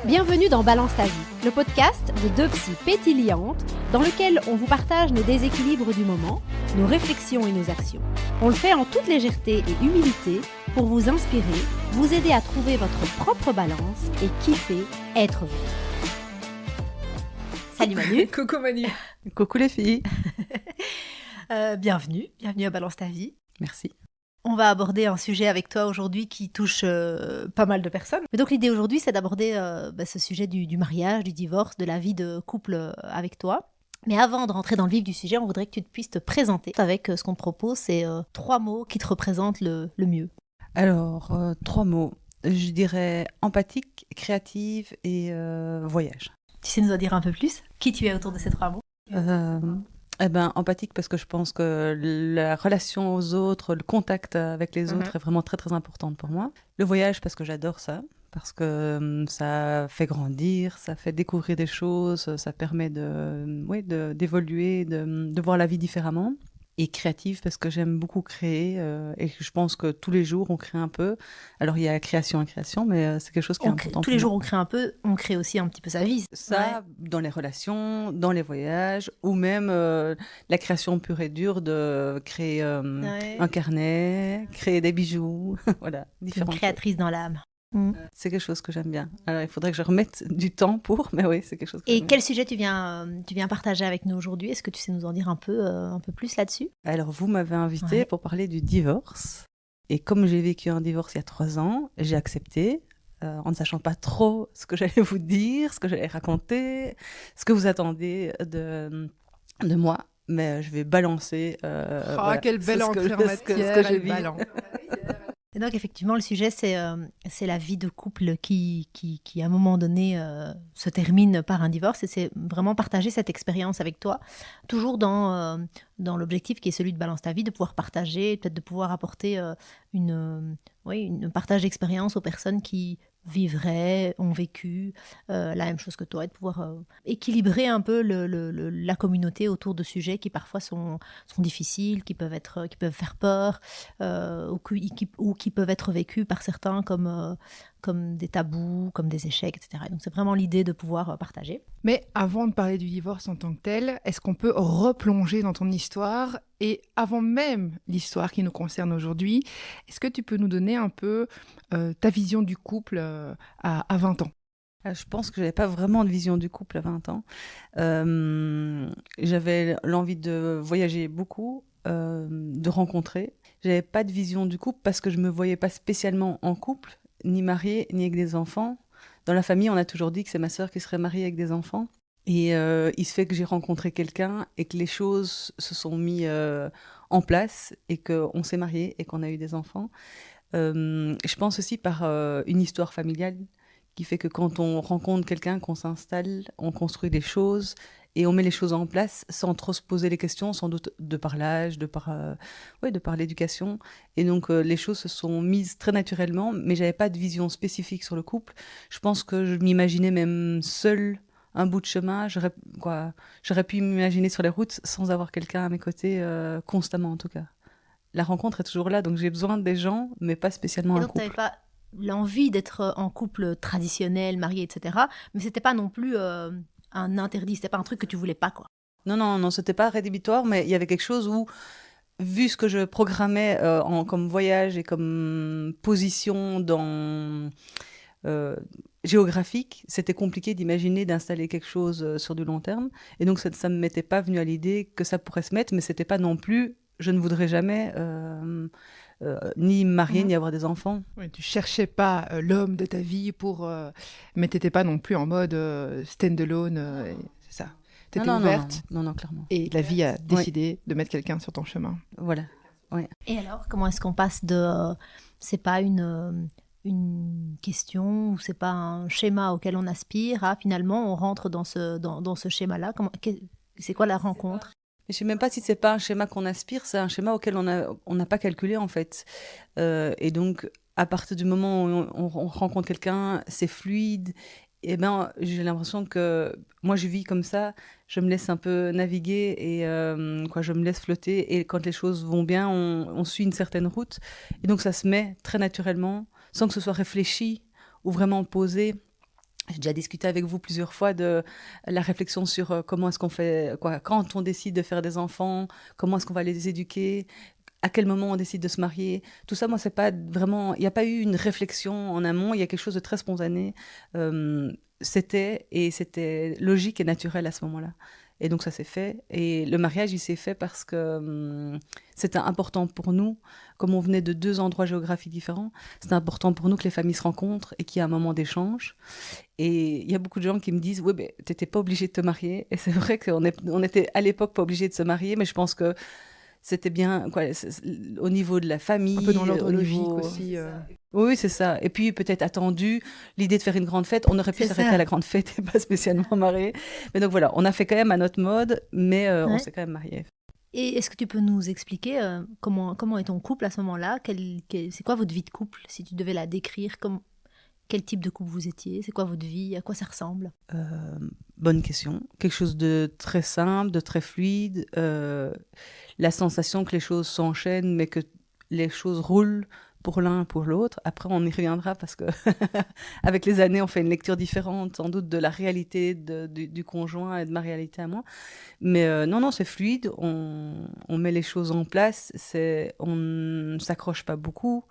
Bienvenue dans Balance ta vie, le podcast de deux psys pétillantes dans lequel on vous partage nos déséquilibres du moment, nos réflexions et nos actions. On le fait en toute légèreté et humilité pour vous inspirer, vous aider à trouver votre propre balance et kiffer être vous. Salut Manu. Coucou Manu. Coucou les filles. Bienvenue à Balance ta vie. Merci. On va aborder un sujet avec toi aujourd'hui qui touche pas mal de personnes. Mais donc l'idée aujourd'hui, c'est d'aborder ce sujet du mariage, du divorce, de la vie de couple avec toi. Mais avant de rentrer dans le vif du sujet, on voudrait que tu puisses te présenter avec ce qu'on te propose, c'est 3 mots qui te représentent le mieux. Alors, 3 mots. Je dirais empathique, créative et voyage. Tu sais nous en dire un peu plus qui tu es autour de ces 3 mots? Empathique parce que je pense que la relation aux autres, le contact avec les autres est vraiment très très importante pour moi. Le voyage parce que j'adore ça, parce que ça fait grandir, ça fait découvrir des choses, ça permet d'évoluer, de voir la vie différemment. Et créative parce que j'aime beaucoup créer et je pense que tous les jours on crée un peu. Alors il y a création et création, mais c'est quelque chose qui est important. Tous les jours on crée un peu, on crée aussi un petit peu sa vie. Ça, dans les relations, dans les voyages, ou même la création pure et dure de créer un carnet, créer des bijoux, voilà, différentes. Une créatrice dans l'âme. C'est quelque chose que j'aime bien. Alors, il faudrait que je remette du temps mais oui, c'est quelque chose que Et j'aime quel sujet tu viens partager avec nous aujourd'hui? Est-ce que tu sais nous en dire un peu plus là-dessus? Alors, vous m'avez invité pour parler du divorce. Et comme j'ai vécu un divorce il y a 3 ans, j'ai accepté, en ne sachant pas trop ce que j'allais vous dire, ce que j'allais raconter, ce que vous attendez de moi. Mais je vais balancer. Quelle belle entrée en matière, ce que j'ai vécu. Et donc effectivement, le sujet, c'est la vie de couple qui à un moment donné, se termine par un divorce. Et c'est vraiment partager cette expérience avec toi, toujours dans l'objectif qui est celui de Balance ta vie, de pouvoir partager, peut-être de pouvoir apporter une partage d'expérience aux personnes qui vivraient, ont vécu la même chose que toi, et de pouvoir équilibrer un peu la communauté autour de sujets qui parfois sont difficiles, qui peuvent faire peur, ou qui peuvent être vécus par certains comme des tabous, comme des échecs, etc. Donc c'est vraiment l'idée de pouvoir partager. Mais avant de parler du divorce en tant que tel, est-ce qu'on peut replonger dans ton histoire? Et avant même l'histoire qui nous concerne aujourd'hui, est-ce que tu peux nous donner un peu ta vision du couple à 20 ans? Je pense que je n'avais pas vraiment de vision du couple à 20 ans. J'avais l'envie de voyager beaucoup, de rencontrer. Je n'avais pas de vision du couple parce que je ne me voyais pas spécialement en couple, ni mariée, ni avec des enfants. Dans la famille, on a toujours dit que c'est ma sœur qui serait mariée avec des enfants. Et il se fait que j'ai rencontré quelqu'un et que les choses se sont mises en place et qu'on s'est mariés et qu'on a eu des enfants. Je pense aussi par une histoire familiale qui fait que quand on rencontre quelqu'un, qu'on s'installe, on construit des choses et on met les choses en place sans trop se poser les questions, sans doute de par l'âge, de par l'éducation. Et donc les choses se sont mises très naturellement, mais j'avais pas de vision spécifique sur le couple. Je pense que je m'imaginais même seule un bout de chemin. J'aurais pu m'imaginer sur les routes sans avoir quelqu'un à mes côtés constamment en tout cas. La rencontre est toujours là, donc j'ai besoin des gens, mais pas spécialement un couple. Donc tu n'avais pas l'envie d'être en couple traditionnel, marié, etc. Mais c'était pas non plus un interdit, c'était pas un truc que tu voulais pas, quoi. Non, c'était pas rédhibitoire, mais il y avait quelque chose où, vu ce que je programmais comme voyage et comme position dans géographique, c'était compliqué d'imaginer d'installer quelque chose sur du long terme. Et donc ça ne m'était pas venu à l'idée que ça pourrait se mettre, mais c'était pas non plus, je ne voudrais jamais ni me marier, ni avoir des enfants. Oui, tu cherchais pas l'homme de ta vie mais t'étais pas non plus en mode stand-alone, c'est ça. T'étais ouverte. Non, clairement. Et la vie a décidé de mettre quelqu'un sur ton chemin. Voilà. Ouais. Et alors, comment est-ce qu'on passe de c'est pas une question ou c'est pas un schéma auquel on aspire à finalement on rentre dans ce schéma-là? C'est quoi la rencontre? Je ne sais même pas si c'est pas un schéma qu'on aspire, c'est un schéma auquel on n'a pas calculé en fait. Et donc, à partir du moment où on rencontre quelqu'un, c'est fluide. Et j'ai l'impression que moi, je vis comme ça. Je me laisse un peu naviguer et je me laisse flotter. Et quand les choses vont bien, on suit une certaine route. Et donc, ça se met très naturellement, sans que ce soit réfléchi ou vraiment posé. J'ai déjà discuté avec vous plusieurs fois de la réflexion sur comment est-ce qu'on fait, quoi, quand on décide de faire des enfants, comment est-ce qu'on va les éduquer, à quel moment on décide de se marier. Tout ça, moi, c'est pas vraiment. Il n'y a pas eu une réflexion en amont. Il y a quelque chose de très spontané. C'était logique et naturel à ce moment-là. Et donc ça s'est fait. Et le mariage, il s'est fait parce que c'était important pour nous, comme on venait de 2 endroits géographiques différents. C'était important pour nous que les familles se rencontrent et qu'il y ait un moment d'échange. Et il y a beaucoup de gens qui me disent, oui, mais t'étais pas obligé de te marier. Et c'est vrai on était à l'époque pas obligé de se marier, mais je pense que c'était bien, quoi, au niveau de la famille. Un peu dans l'ordre au logique niveau... aussi. Oui, c'est ça. Et puis peut-être attendu l'idée de faire une grande fête. On aurait pu C'est s'arrêter ça. à la grande fête et pas spécialement marier. Mais donc voilà, on a fait quand même à notre mode, mais on Ouais. s'est quand même mariés. Et est-ce que tu peux nous expliquer comment est ton couple à ce moment-là? C'est quoi votre vie de couple, si tu devais la décrire? Quel type de couple vous étiez? C'est quoi votre vie? À quoi ça ressemble? Bonne question. Quelque chose de très simple, de très fluide. La sensation que les choses s'enchaînent, mais que les choses roulent pour l'un, pour l'autre. Après, on y reviendra parce que avec les années, on fait une lecture différente, sans doute, de la réalité du conjoint et de ma réalité à moi. Mais non, c'est fluide. On met les choses en place. On ne s'accroche pas beaucoup.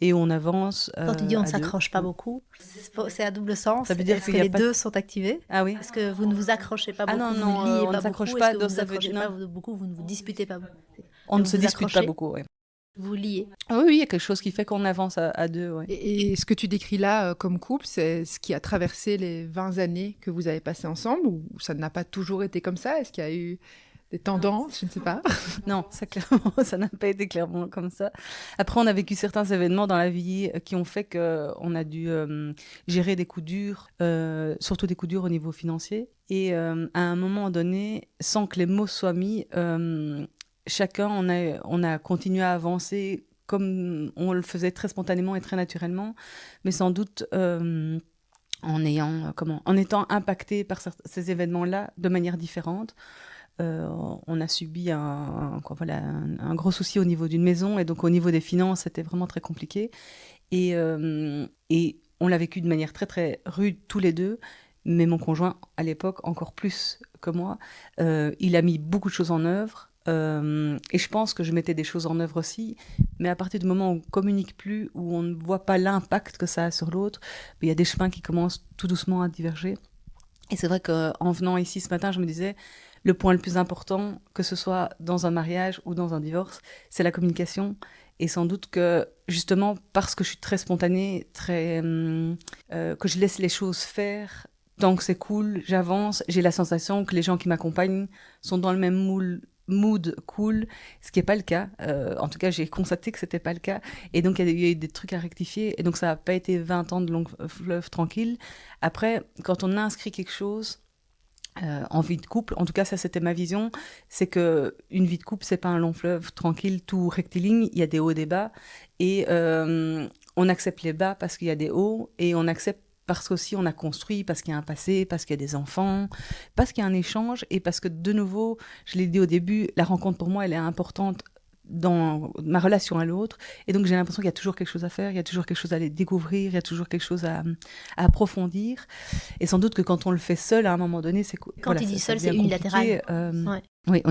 Et on avance Quand tu dis on ne à deux. s'accroche pas beaucoup, c'est à double sens. Ça veut dire Est-ce qu'il que y a les pas- deux sont activés? Ah oui. Est-ce que vous ne vous accrochez pas Ah beaucoup, non, vous non, ne liez on ne pas s'accroche beaucoup? pas, Est-ce que vous donc ne vous ça veut accrochez dire- pas non. beaucoup, vous ne vous disputez pas beaucoup? On ne Vous se vous dispute pas accrochez? beaucoup, oui. Vous liez. Oui, il y a quelque chose qui fait qu'on avance à deux, oui. Et ce que tu décris là comme couple, c'est ce qui a traversé les 20 années que vous avez passées ensemble, ou ça n'a pas toujours été comme ça? Est-ce qu'il y a eu des tendances? Je ne sais pas. Non, ça clairement, ça n'a pas été clairement comme ça. Après, on a vécu certains événements dans la vie qui ont fait qu'on a dû gérer des coups durs, surtout des coups durs au niveau financier. Et à un moment donné, sans que les mots soient mis, chacun, on a continué à avancer comme on le faisait très spontanément et très naturellement, mais sans doute en étant impacté par ces événements-là de manière différente. On a subi un gros souci au niveau d'une maison, et donc au niveau des finances, c'était vraiment très compliqué. Et on l'a vécu de manière très très rude tous les deux, mais mon conjoint, à l'époque, encore plus que moi, il a mis beaucoup de choses en œuvre. Et je pense que je mettais des choses en œuvre aussi, mais à partir du moment où on ne communique plus, où on ne voit pas l'impact que ça a sur l'autre, il y a des chemins qui commencent tout doucement à diverger. Et c'est vrai qu'en venant ici ce matin, je me disais, le point le plus important, que ce soit dans un mariage ou dans un divorce, c'est la communication. Et sans doute que, justement, parce que je suis très spontanée, que je laisse les choses faire, tant que c'est cool, j'avance, j'ai la sensation que les gens qui m'accompagnent sont dans le même mood cool, ce qui n'est pas le cas. En tout cas, j'ai constaté que c'était pas le cas. Et donc, il y a eu des trucs à rectifier. Et donc, ça n'a pas été 20 ans de long fleuve tranquille. Après, quand on inscrit quelque chose en vie de couple, en tout cas, ça, c'était ma vision, c'est que une vie de couple, c'est pas un long fleuve tranquille, tout rectiligne. Il y a des hauts et des bas. Et on accepte les bas parce qu'il y a des hauts. Et on accepte parce qu'aussi on a construit, parce qu'il y a un passé, parce qu'il y a des enfants, parce qu'il y a un échange, et parce que, de nouveau, je l'ai dit au début, la rencontre pour moi, elle est importante dans ma relation à l'autre, et donc j'ai l'impression qu'il y a toujours quelque chose à faire, il y a toujours quelque chose à aller découvrir, il y a toujours quelque chose à approfondir, et sans doute que quand on le fait seul, à un moment donné, c'est Quand tu dis seul, c'est unilatéral. Ouais. Oui.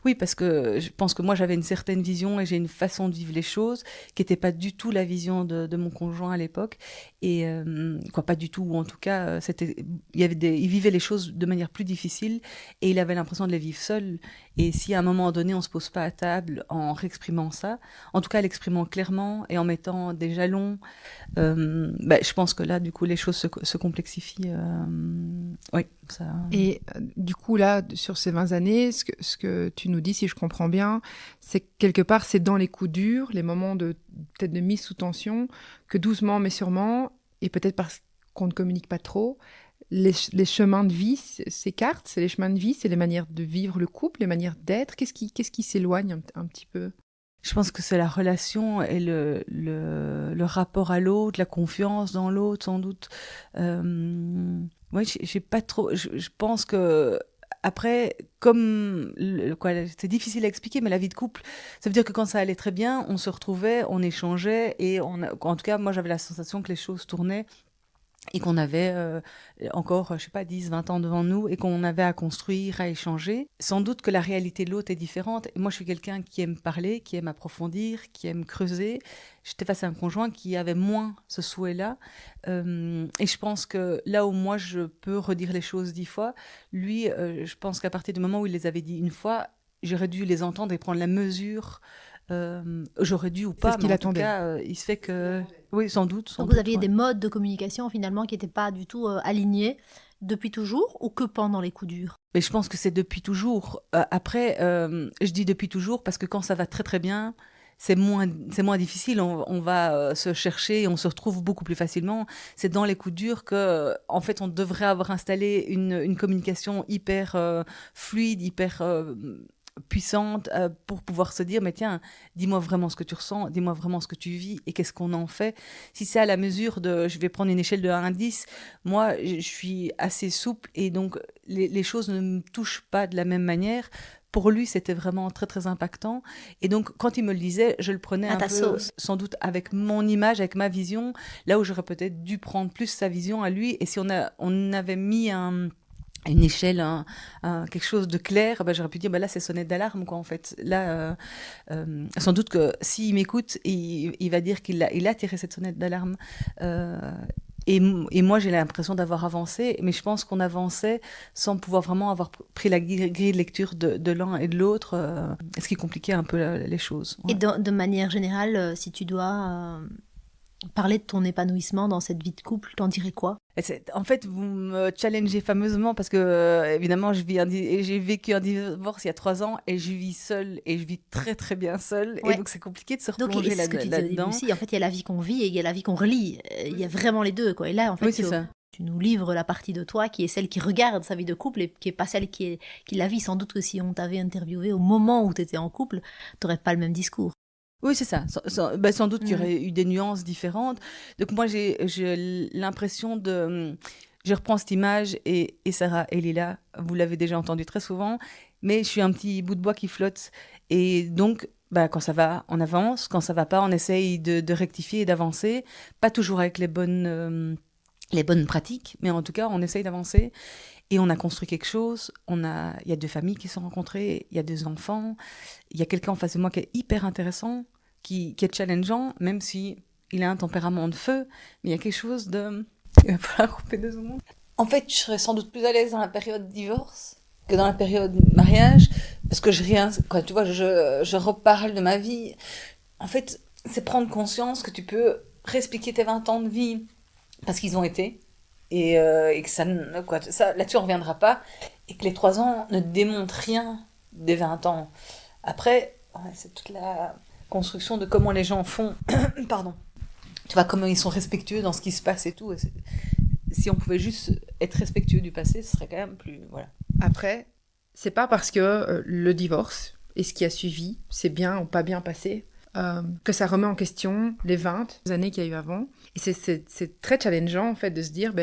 Oui, parce que je pense que moi, j'avais une certaine vision et j'ai une façon de vivre les choses qui n'était pas du tout la vision de mon conjoint à l'époque. Et pas du tout, ou en tout cas, il vivait les choses de manière plus difficile et il avait l'impression de les vivre seul. Et si à un moment donné, on ne se pose pas à table en réexprimant ça, en tout cas, l'exprimant clairement et en mettant des jalons, je pense que là, du coup, les choses se complexifient. Oui, ça... Et du coup, là, sur ces 20 années, ce que tu nous dis, si je comprends bien, c'est que quelque part, c'est dans les coups durs, les moments peut-être de mise sous tension, que doucement mais sûrement, et peut-être parce qu'on ne communique pas trop, les chemins de vie s'écartent, c'est les chemins de vie, c'est les manières de vivre le couple, les manières d'être. Qu'est-ce qui s'éloigne un petit peu ? Je pense que c'est la relation et le rapport à l'autre, la confiance dans l'autre, sans doute. Oui, j'ai pas trop... Je pense que... Après, c'est difficile à expliquer, mais la vie de couple, ça veut dire que quand ça allait très bien, on se retrouvait, on échangeait, et en tout cas, moi, j'avais la sensation que les choses tournaient. et qu'on avait encore, je sais pas, 10, 20 ans devant nous et qu'on avait à construire, à échanger. Sans doute que la réalité de l'autre est différente. Et moi, je suis quelqu'un qui aime parler, qui aime approfondir, qui aime creuser. J'étais face à un conjoint qui avait moins ce souhait-là. Et je pense que là où moi, je peux redire les choses 10 fois, lui, je pense qu'à partir du moment où il les avait dit une fois, j'aurais dû les entendre et prendre la mesure. J'aurais dû ou C'est pas, ce mais qu'il en tout attendait. cas, il se fait que... Oui, sans doute, sans Donc vous doute, aviez ouais. des modes de communication finalement qui n'étaient pas du tout alignés depuis toujours ou que pendant les coups durs? Mais je pense que c'est depuis toujours. Après, je dis depuis toujours parce que quand ça va très très bien, c'est moins difficile. On va se chercher et on se retrouve beaucoup plus facilement. C'est dans les coups durs que, en fait, on devrait avoir installé une communication hyper fluide, hyper puissante pour pouvoir se dire, mais tiens, dis-moi vraiment ce que tu ressens, dis-moi vraiment ce que tu vis et qu'est-ce qu'on en fait. Si c'est à la mesure de, je vais prendre une échelle de 1 à 10, moi, je suis assez souple et donc les choses ne me touchent pas de la même manière. Pour lui, c'était vraiment très, très impactant. Et donc, quand il me le disait, je le prenais À un ta peu, sauce. sans doute, avec mon image, avec ma vision, là où j'aurais peut-être dû prendre plus sa vision à lui. Et si on avait mis une échelle, quelque chose de clair, ben, j'aurais pu dire, ben là, c'est sonnette d'alarme, quoi, en fait. Là, sans doute que s'il m'écoute, il va dire il a tiré cette sonnette d'alarme. Euh, et moi, j'ai l'impression d'avoir avancé, mais je pense qu'on avançait sans pouvoir vraiment avoir pris la grille de lecture de l'un et de l'autre, ce qui compliquait un peu les choses. Et Ouais. de manière générale, si tu dois parler de ton épanouissement dans cette vie de couple, t'en dirais quoi? En fait, vous me challengez fameusement parce que, évidemment, j'ai vécu un divorce il y a 3 ans et je vis seule et je vis très très bien seule. Et Ouais. donc, c'est compliqué de se Donc, et replonger c'est ce que tu disais au début là-dedans. aussi, en fait, il y a la vie qu'on vit et il y a la vie qu'on relit. Il y a vraiment les deux, quoi. Et là, en fait, Oui, c'est ça. tu nous livres la partie de toi qui est celle qui regarde sa vie de couple et qui est pas celle qui la vit. Sans doute que si on t'avait interviewé au moment où tu étais en couple, t'aurais pas le même discours. Oui, c'est ça. Sans doute qu'il y Mhm. aurait eu des nuances différentes. Donc, moi, j'ai l'impression de. Je reprends cette image et Sarah et Lila, vous l'avez déjà entendu très souvent, mais je suis un petit bout de bois qui flotte. Et donc, bah, quand ça va, on avance. Quand ça va pas, on essaye de rectifier et d'avancer. Pas toujours avec les bonnes pratiques, mais en tout cas, on essaye d'avancer. Et on a construit quelque chose. Il y a 2 familles qui se sont rencontrées, il y a 2 enfants. Il y a quelqu'un en face de moi qui est hyper intéressant, qui est challengeant, même si il a un tempérament de feu. Mais il y a quelque chose de... Il va falloir couper 2 secondes. En fait, je serais sans doute plus à l'aise dans la période divorce que dans la période mariage, parce que quoi, tu vois, je reparle de ma vie. En fait, c'est prendre conscience que tu peux réexpliquer tes 20 ans de vie parce qu'ils ont été, et que ça, là-dessus on reviendra pas, et que les 3 ans ne démontrent rien des 20 ans. Après, ouais, c'est toute la construction de comment les gens font, pardon, tu vois, comment ils sont respectueux dans ce qui se passe et tout. Si on pouvait juste être respectueux du passé, ce serait quand même plus... Voilà. Après, c'est pas parce que le divorce et ce qui a suivi, c'est bien ou pas bien passé, que ça remet en question les 20 années qu'il y a eu avant. Et c'est très challengeant, en fait, de se dire,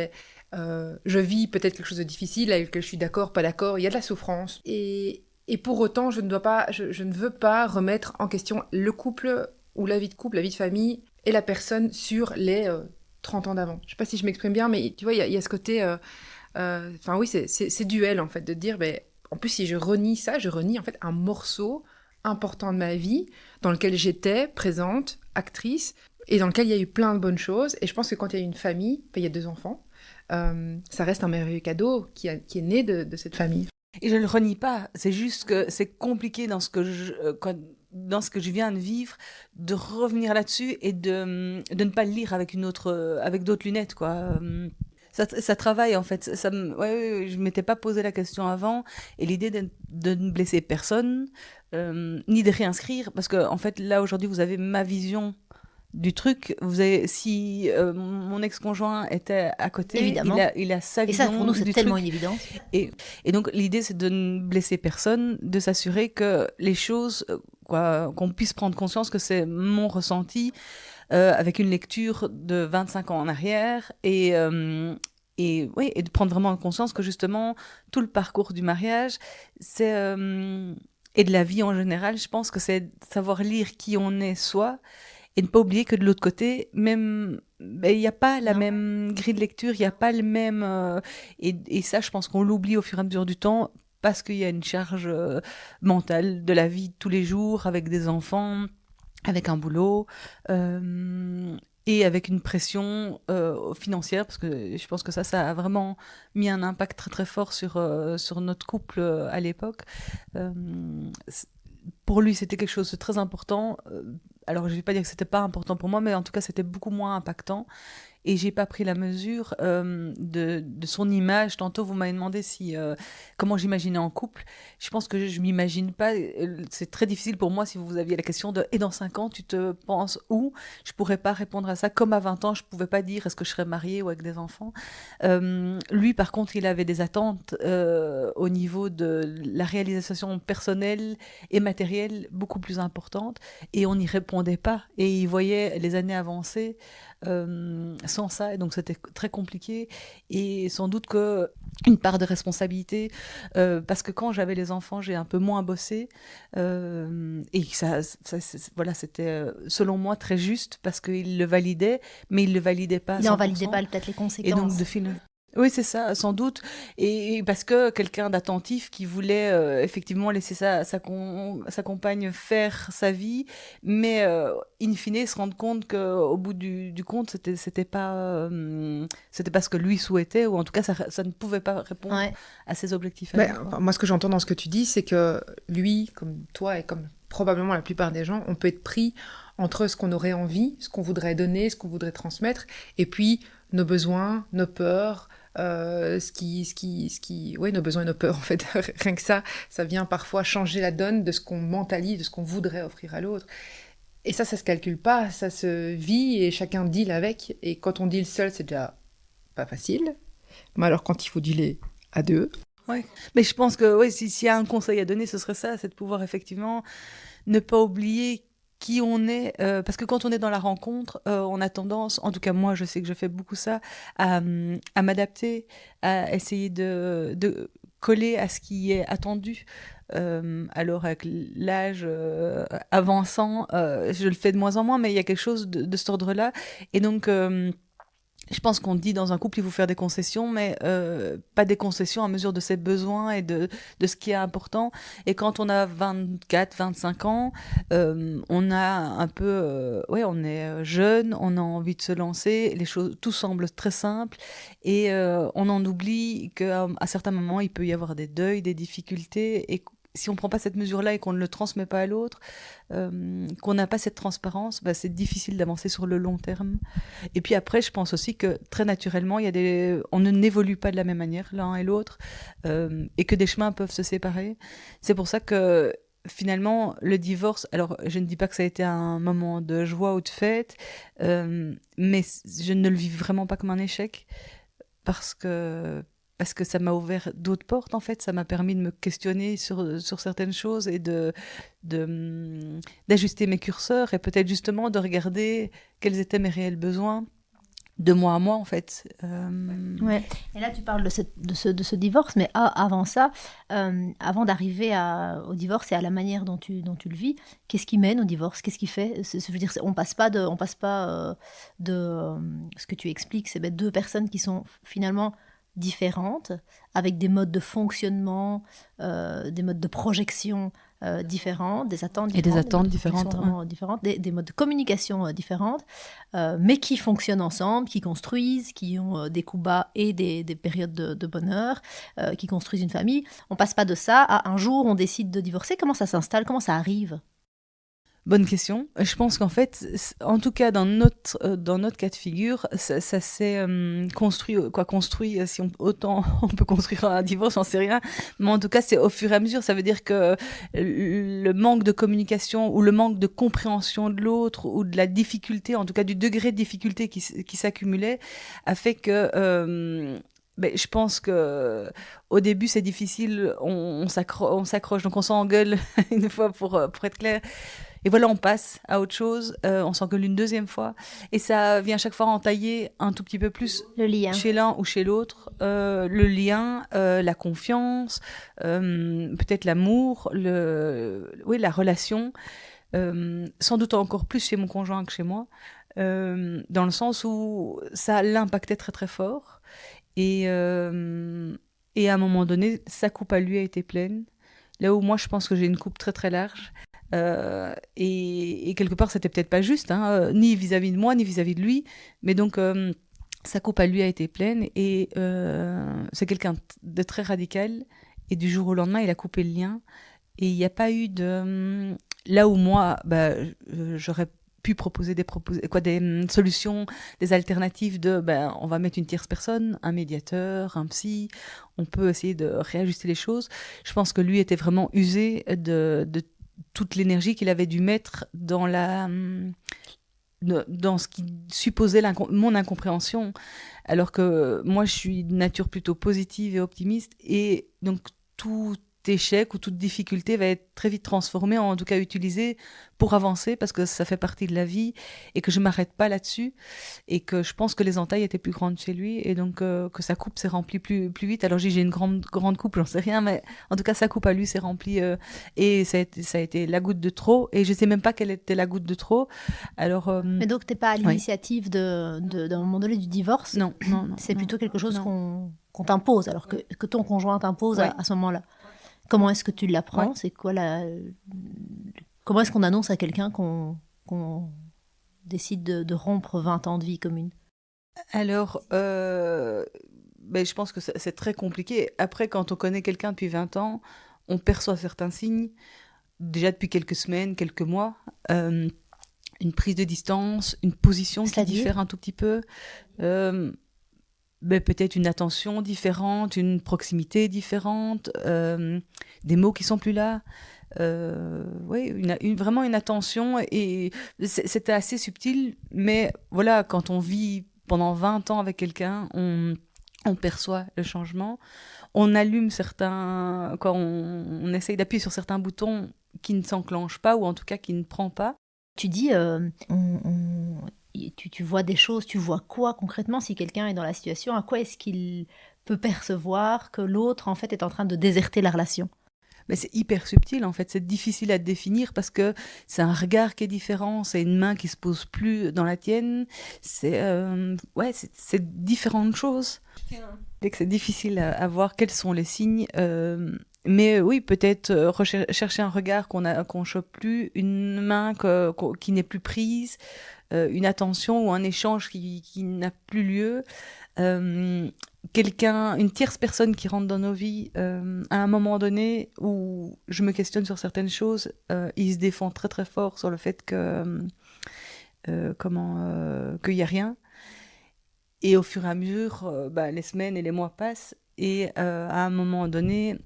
je vis peut-être quelque chose de difficile, avec lequel je suis d'accord, pas d'accord, il y a de la souffrance. Et pour autant, je ne veux pas remettre en question le couple ou la vie de couple, la vie de famille et la personne sur les 30 ans d'avant. Je sais pas si je m'exprime bien, mais tu vois, il y a ce côté... Enfin oui, c'est duel, en fait, de dire, en plus, si je renie ça, je renie en fait un morceau important de ma vie dans lequel j'étais présente, actrice, et dans lequel il y a eu plein de bonnes choses. Et je pense que quand il y a une famille, il y a 2 enfants, ça reste un merveilleux cadeau qui est né de cette famille. Et je ne le renie pas, c'est juste que c'est compliqué dans ce que dans ce que je viens de vivre, de revenir là-dessus et de ne pas le lire avec avec d'autres lunettes, quoi. Ça travaille, en fait. Ouais, je m'étais pas posé la question avant, et l'idée de ne blesser personne, ni de réinscrire, parce que en fait, là aujourd'hui, vous avez ma vision du truc. Si mon ex-conjoint était à côté, Évidemment. il a sa Et ça, vision pour nous, c'est du tellement truc. une évidence. Et donc, l'idée, c'est de ne blesser personne, de s'assurer que les choses, qu'on puisse prendre conscience que c'est mon ressenti, avec une lecture de 25 ans en arrière, oui, et de prendre vraiment conscience que justement, tout le parcours du mariage, et de la vie en général, je pense que c'est savoir lire qui on est soi, Et ne pas oublier que de l'autre côté, même, ben, il n'y a pas la même grille de lecture, il n'y a pas le même... et ça, je pense qu'on l'oublie au fur et à mesure du temps, parce qu'il y a une charge mentale de la vie de tous les jours, avec des enfants, avec un boulot, et avec une pression financière, parce que je pense que ça a vraiment mis un impact très très fort sur notre couple à l'époque. Euh, pour lui, c'était quelque chose de très important. Alors, je ne vais pas dire que c'était pas important pour moi, mais en tout cas, c'était beaucoup moins impactant. Et j'ai pas pris la mesure de son image. Tantôt, vous m'avez demandé comment j'imaginais en couple. Je pense que je m'imagine pas. C'est très difficile pour moi si vous aviez la question de et dans 5 ans, tu te penses où? Je pourrais pas répondre à ça. Comme à 20 ans, je pouvais pas dire est-ce que je serais mariée ou avec des enfants. Lui, par contre, il avait des attentes au niveau de la réalisation personnelle et matérielle beaucoup plus importantes. Et on n'y répondait pas. Et il voyait les années avancer sans ça, et donc c'était très compliqué, et sans doute que une part de responsabilité, parce que quand j'avais les enfants, j'ai un peu moins bossé, et voilà, c'était selon moi très juste, parce qu'il le validait, mais il le validait pas à Il 100%. n'en validait pas peut-être les conséquences. Et donc de fil... Oui, c'est ça, sans doute. Et parce que quelqu'un d'attentif qui voulait effectivement laisser sa compagne faire sa vie, mais in fine se rendre compte qu'au bout du compte, c'était pas ce que lui souhaitait, ou en tout cas, ça ne pouvait pas répondre à ses objectifs. Moi, ce que j'entends dans ce que tu dis, c'est que lui, comme toi et comme probablement la plupart des gens, on peut être pris entre ce qu'on aurait envie, ce qu'on voudrait donner, ce qu'on voudrait transmettre, et puis nos besoins, nos peurs, nos besoins et nos peurs, en fait. Rien que ça vient parfois changer la donne de ce qu'on mentalise, de ce qu'on voudrait offrir à l'autre. Et ça se calcule pas, ça se vit et chacun deal avec. Et quand on deal seul, c'est déjà pas facile. Mais alors quand il faut dealer à deux... Ouais. Mais je pense que s'il y a un conseil à donner, ce serait ça, c'est de pouvoir effectivement ne pas oublier qui on est, parce que quand on est dans la rencontre, on a tendance, en tout cas moi je sais que je fais beaucoup ça, à m'adapter, à essayer de coller à ce qui est attendu. Alors avec l'âge avançant, je le fais de moins en moins, mais il y a quelque chose de cet ordre-là. Et donc je pense qu'on dit dans un couple, il faut faire des concessions, mais pas des concessions à mesure de ses besoins et de ce qui est important. Et quand on a 24, 25 ans, on a un peu... on est jeune, on a envie de se lancer, tout semble très simple, et on en oublie qu'à certains moments, il peut y avoir des deuils, des difficultés, et si on ne prend pas cette mesure-là et qu'on ne le transmet pas à l'autre, qu'on n'a pas cette transparence, c'est difficile d'avancer sur le long terme. Et puis après, je pense aussi que très naturellement, on ne n'évolue pas de la même manière l'un et l'autre, et que des chemins peuvent se séparer. C'est pour ça que finalement, le divorce, alors je ne dis pas que ça a été un moment de joie ou de fête, mais je ne le vis vraiment pas comme un échec, parce que ça m'a ouvert d'autres portes, en fait. Ça m'a permis de me questionner sur certaines choses et d'ajuster mes curseurs, et peut-être justement de regarder quels étaient mes réels besoins de moi à moi, en fait. Ouais. Et là, tu parles de ce divorce, mais avant ça, avant d'arriver au divorce et à la manière dont tu le vis, qu'est-ce qui mène au divorce? Qu'est-ce qui fait? Je veux dire, on passe pas de ce que tu expliques, c'est deux personnes qui sont finalement différentes, avec des modes de fonctionnement, des modes de projection différents, des attentes différentes. Et des attentes différentes. Différentes, des modes de communication différentes, mais qui fonctionnent ensemble, qui construisent, qui ont des coups bas et des périodes de bonheur, qui construisent une famille. On passe pas de ça à un jour on décide de divorcer. Comment ça s'installe? Comment ça arrive? Bonne question. Je pense qu'en fait, en tout cas dans notre cas de figure, ça s'est construit, si autant on peut construire un divorce, j'en sais rien, mais en tout cas c'est au fur et à mesure. Ça veut dire que le manque de communication ou le manque de compréhension de l'autre, ou de la difficulté, en tout cas du degré de difficulté qui s'accumulait, a fait que je pense que au début c'est difficile, on s'accroche, donc on s'engueule une fois pour être clair. Et voilà, on passe à autre chose, on s'engueule une deuxième fois, et ça vient à chaque fois entailler un tout petit peu plus le lien chez l'un ou chez l'autre, le lien, la confiance, peut-être l'amour, la relation. sans doute encore plus chez mon conjoint que chez moi, dans le sens où ça l'impactait très très fort. Et à un moment donné, sa coupe à lui a été pleine. Là où moi, je pense que j'ai une coupe très très large. Et quelque part, c'était peut-être pas juste, hein, ni vis-à-vis de moi, ni vis-à-vis de lui. Mais donc, sa coupe à lui a été pleine. Et c'est quelqu'un de très radical. Et du jour au lendemain, il a coupé le lien. Et il n'y a pas eu de... Là où moi, j'aurais pu proposer des solutions, des alternatives on va mettre une tierce personne, un médiateur, un psy, on peut essayer de réajuster les choses. Je pense que lui était vraiment usé de toute l'énergie qu'il avait dû mettre dans ce qui supposait mon incompréhension, alors que moi je suis de nature plutôt positive et optimiste, et donc tout échec ou toute difficulté va être très vite transformée, en tout cas utilisée pour avancer, parce que ça fait partie de la vie et que je m'arrête pas là-dessus, et que je pense que les entailles étaient plus grandes chez lui, et donc que sa coupe s'est remplie plus vite. Alors j'ai une grande coupe, j'en sais rien, mais en tout cas sa coupe à lui s'est remplie, et ça a été la goutte de trop, et je sais même pas quelle était la goutte de trop. Alors mais donc t'es pas à l'initiative d'un moment donné du divorce? Non. C'est plutôt quelque chose qu'on t'impose, alors que ton conjoint t'impose à ce moment-là. Comment est-ce que tu l'apprends? C'est quoi comment est-ce qu'on annonce à quelqu'un qu'on décide de rompre 20 ans de vie commune? Alors, je pense que c'est très compliqué. Après, quand on connaît quelqu'un depuis 20 ans, on perçoit certains signes, déjà depuis quelques semaines, quelques mois, une prise de distance, une position qui diffère un tout petit peu, peut-être une attention différente, une proximité différente, des mots qui sont plus là. Vraiment une attention, et c'était assez subtil, mais voilà, quand on vit pendant 20 ans avec quelqu'un, on perçoit le changement, on allume quand on essaye d'appuyer sur certains boutons qui ne s'enclenchent pas, ou en tout cas qui ne prend pas. Tu dis, tu vois des choses, tu vois quoi concrètement si quelqu'un est dans la situation? À quoi est-ce qu'il peut percevoir que l'autre en fait est en train de déserter la relation? Mais c'est hyper subtil en fait, c'est difficile à définir, parce que c'est un regard qui est différent, c'est une main qui se pose plus dans la tienne, c'est différentes choses. Et que c'est difficile à voir quels sont les signes, mais oui, peut-être chercher un regard qu'on chope plus, une main qui n'est plus prise, une attention ou un échange qui n'a plus lieu. Une tierce personne qui rentre dans nos vies à un moment donné où je me questionne sur certaines choses, il se défend très très fort sur le fait qu'il n'y a rien. Et au fur et à mesure, les semaines et les mois passent, et à un moment donné,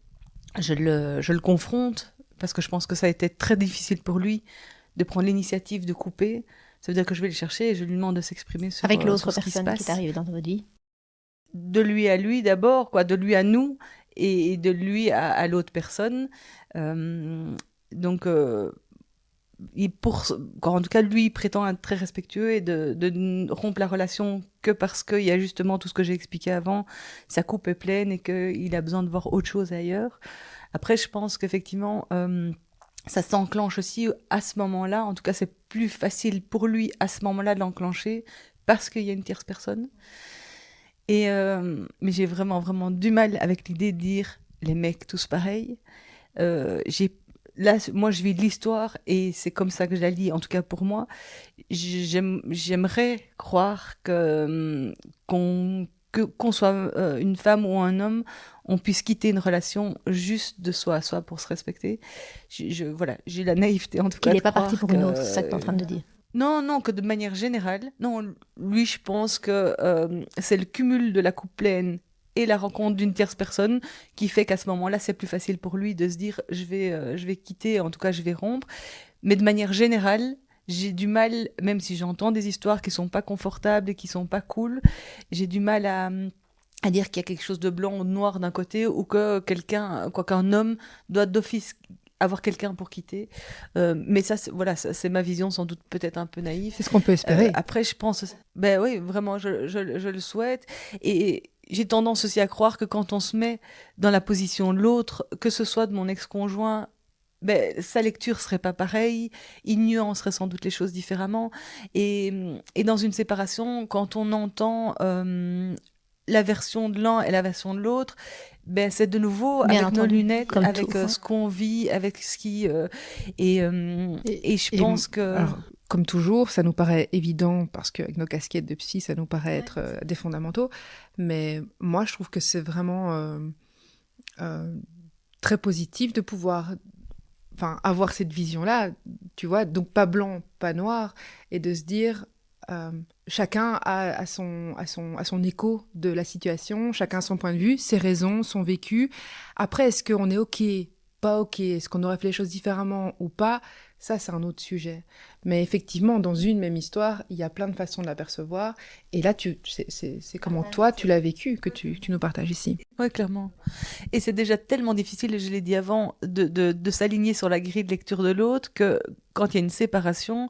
je le confronte, parce que je pense que ça a été très difficile pour lui de prendre l'initiative de couper. Ça veut dire que je vais le chercher et je lui demande de s'exprimer sur avec l'autre sur ce personne qui t'arrive dans votre vie. De lui à lui d'abord, de lui à nous, et de lui à l'autre personne. Donc, en tout cas, lui, il prétend être très respectueux, et de ne rompre la relation que parce qu'il y a justement tout ce que j'ai expliqué avant, sa coupe est pleine et qu'il a besoin de voir autre chose ailleurs. Après, je pense qu'effectivement, ça s'enclenche aussi à ce moment-là. En tout cas, c'est plus facile pour lui à ce moment-là de l'enclencher, parce qu'il y a une tierce personne. Mais j'ai vraiment, vraiment du mal avec l'idée de dire les mecs tous pareils. Là, moi, je vis de l'histoire, et c'est comme ça que je la lis, en tout cas pour moi. J'aimerais croire qu'on soit une femme ou un homme, on puisse quitter une relation juste de soi à soi pour se respecter. Voilà, j'ai la naïveté, en tout cas. Il n'est pas parti pour une autre, c'est ça que tu es en train de dire. Non, que de manière générale. Non, lui, je pense que c'est le cumul de la coupe pleine et la rencontre d'une tierce personne qui fait qu'à ce moment-là, c'est plus facile pour lui de se dire je vais quitter, en tout cas, je vais rompre. Mais de manière générale, j'ai du mal, même si j'entends des histoires qui sont pas confortables et qui sont pas cool, j'ai du mal à dire qu'il y a quelque chose de blanc ou de noir d'un côté, ou que qu'un homme doit d'office avoir quelqu'un pour quitter. Mais ça, c'est ma vision, sans doute peut-être un peu naïve. C'est ce qu'on peut espérer. Après, je pense... oui, vraiment, je le souhaite. Et j'ai tendance aussi à croire que quand on se met dans la position de l'autre, que ce soit de mon ex-conjoint sa lecture serait pas pareille, il nuancerait sans doute les choses différemment. Et dans une séparation, quand on entend la version de l'un et la version de l'autre, c'est de nouveau Bien avec nos entendu, lunettes, comme avec tout. ce qu'on vit, avec ce qui... et je pense que... Alors, comme toujours, ça nous paraît évident parce qu'avec nos casquettes de psy, ça nous paraît être des fondamentaux. Mais moi, je trouve que c'est vraiment très positif de pouvoir avoir cette vision-là, tu vois, donc pas blanc, pas noir, et de se dire chacun a son écho de la situation, chacun a son point de vue, ses raisons, son vécu. Après, est-ce qu'on est OK, pas OK, est-ce qu'on aurait fait les choses différemment ou pas? Ça, c'est un autre sujet. Mais effectivement, dans une même histoire, il y a plein de façons de l'apercevoir. Et là, c'est comment toi, tu l'as vécu que tu nous partages ici. Oui, clairement. Et c'est déjà tellement difficile, et je l'ai dit avant, de s'aligner sur la grille de lecture de l'autre, que quand il y a une séparation,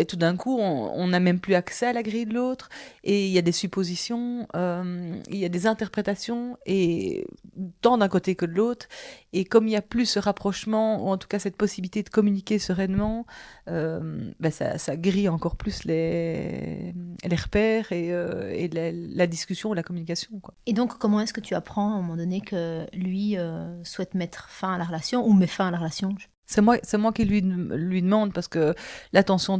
tout d'un coup, on n'a même plus accès à la grille de l'autre, et il y a des suppositions, il y a des interprétations, et tant d'un côté que de l'autre. Et comme il n'y a plus ce rapprochement, ou en tout cas cette possibilité de communiquer sereinement, ça grille encore plus les repères et la discussion ou la communication, quoi. Et donc, comment est-ce que tu apprends à un moment donné que lui souhaite mettre fin à la relation ou met fin à la relation? C'est moi qui lui demande, parce que l'attention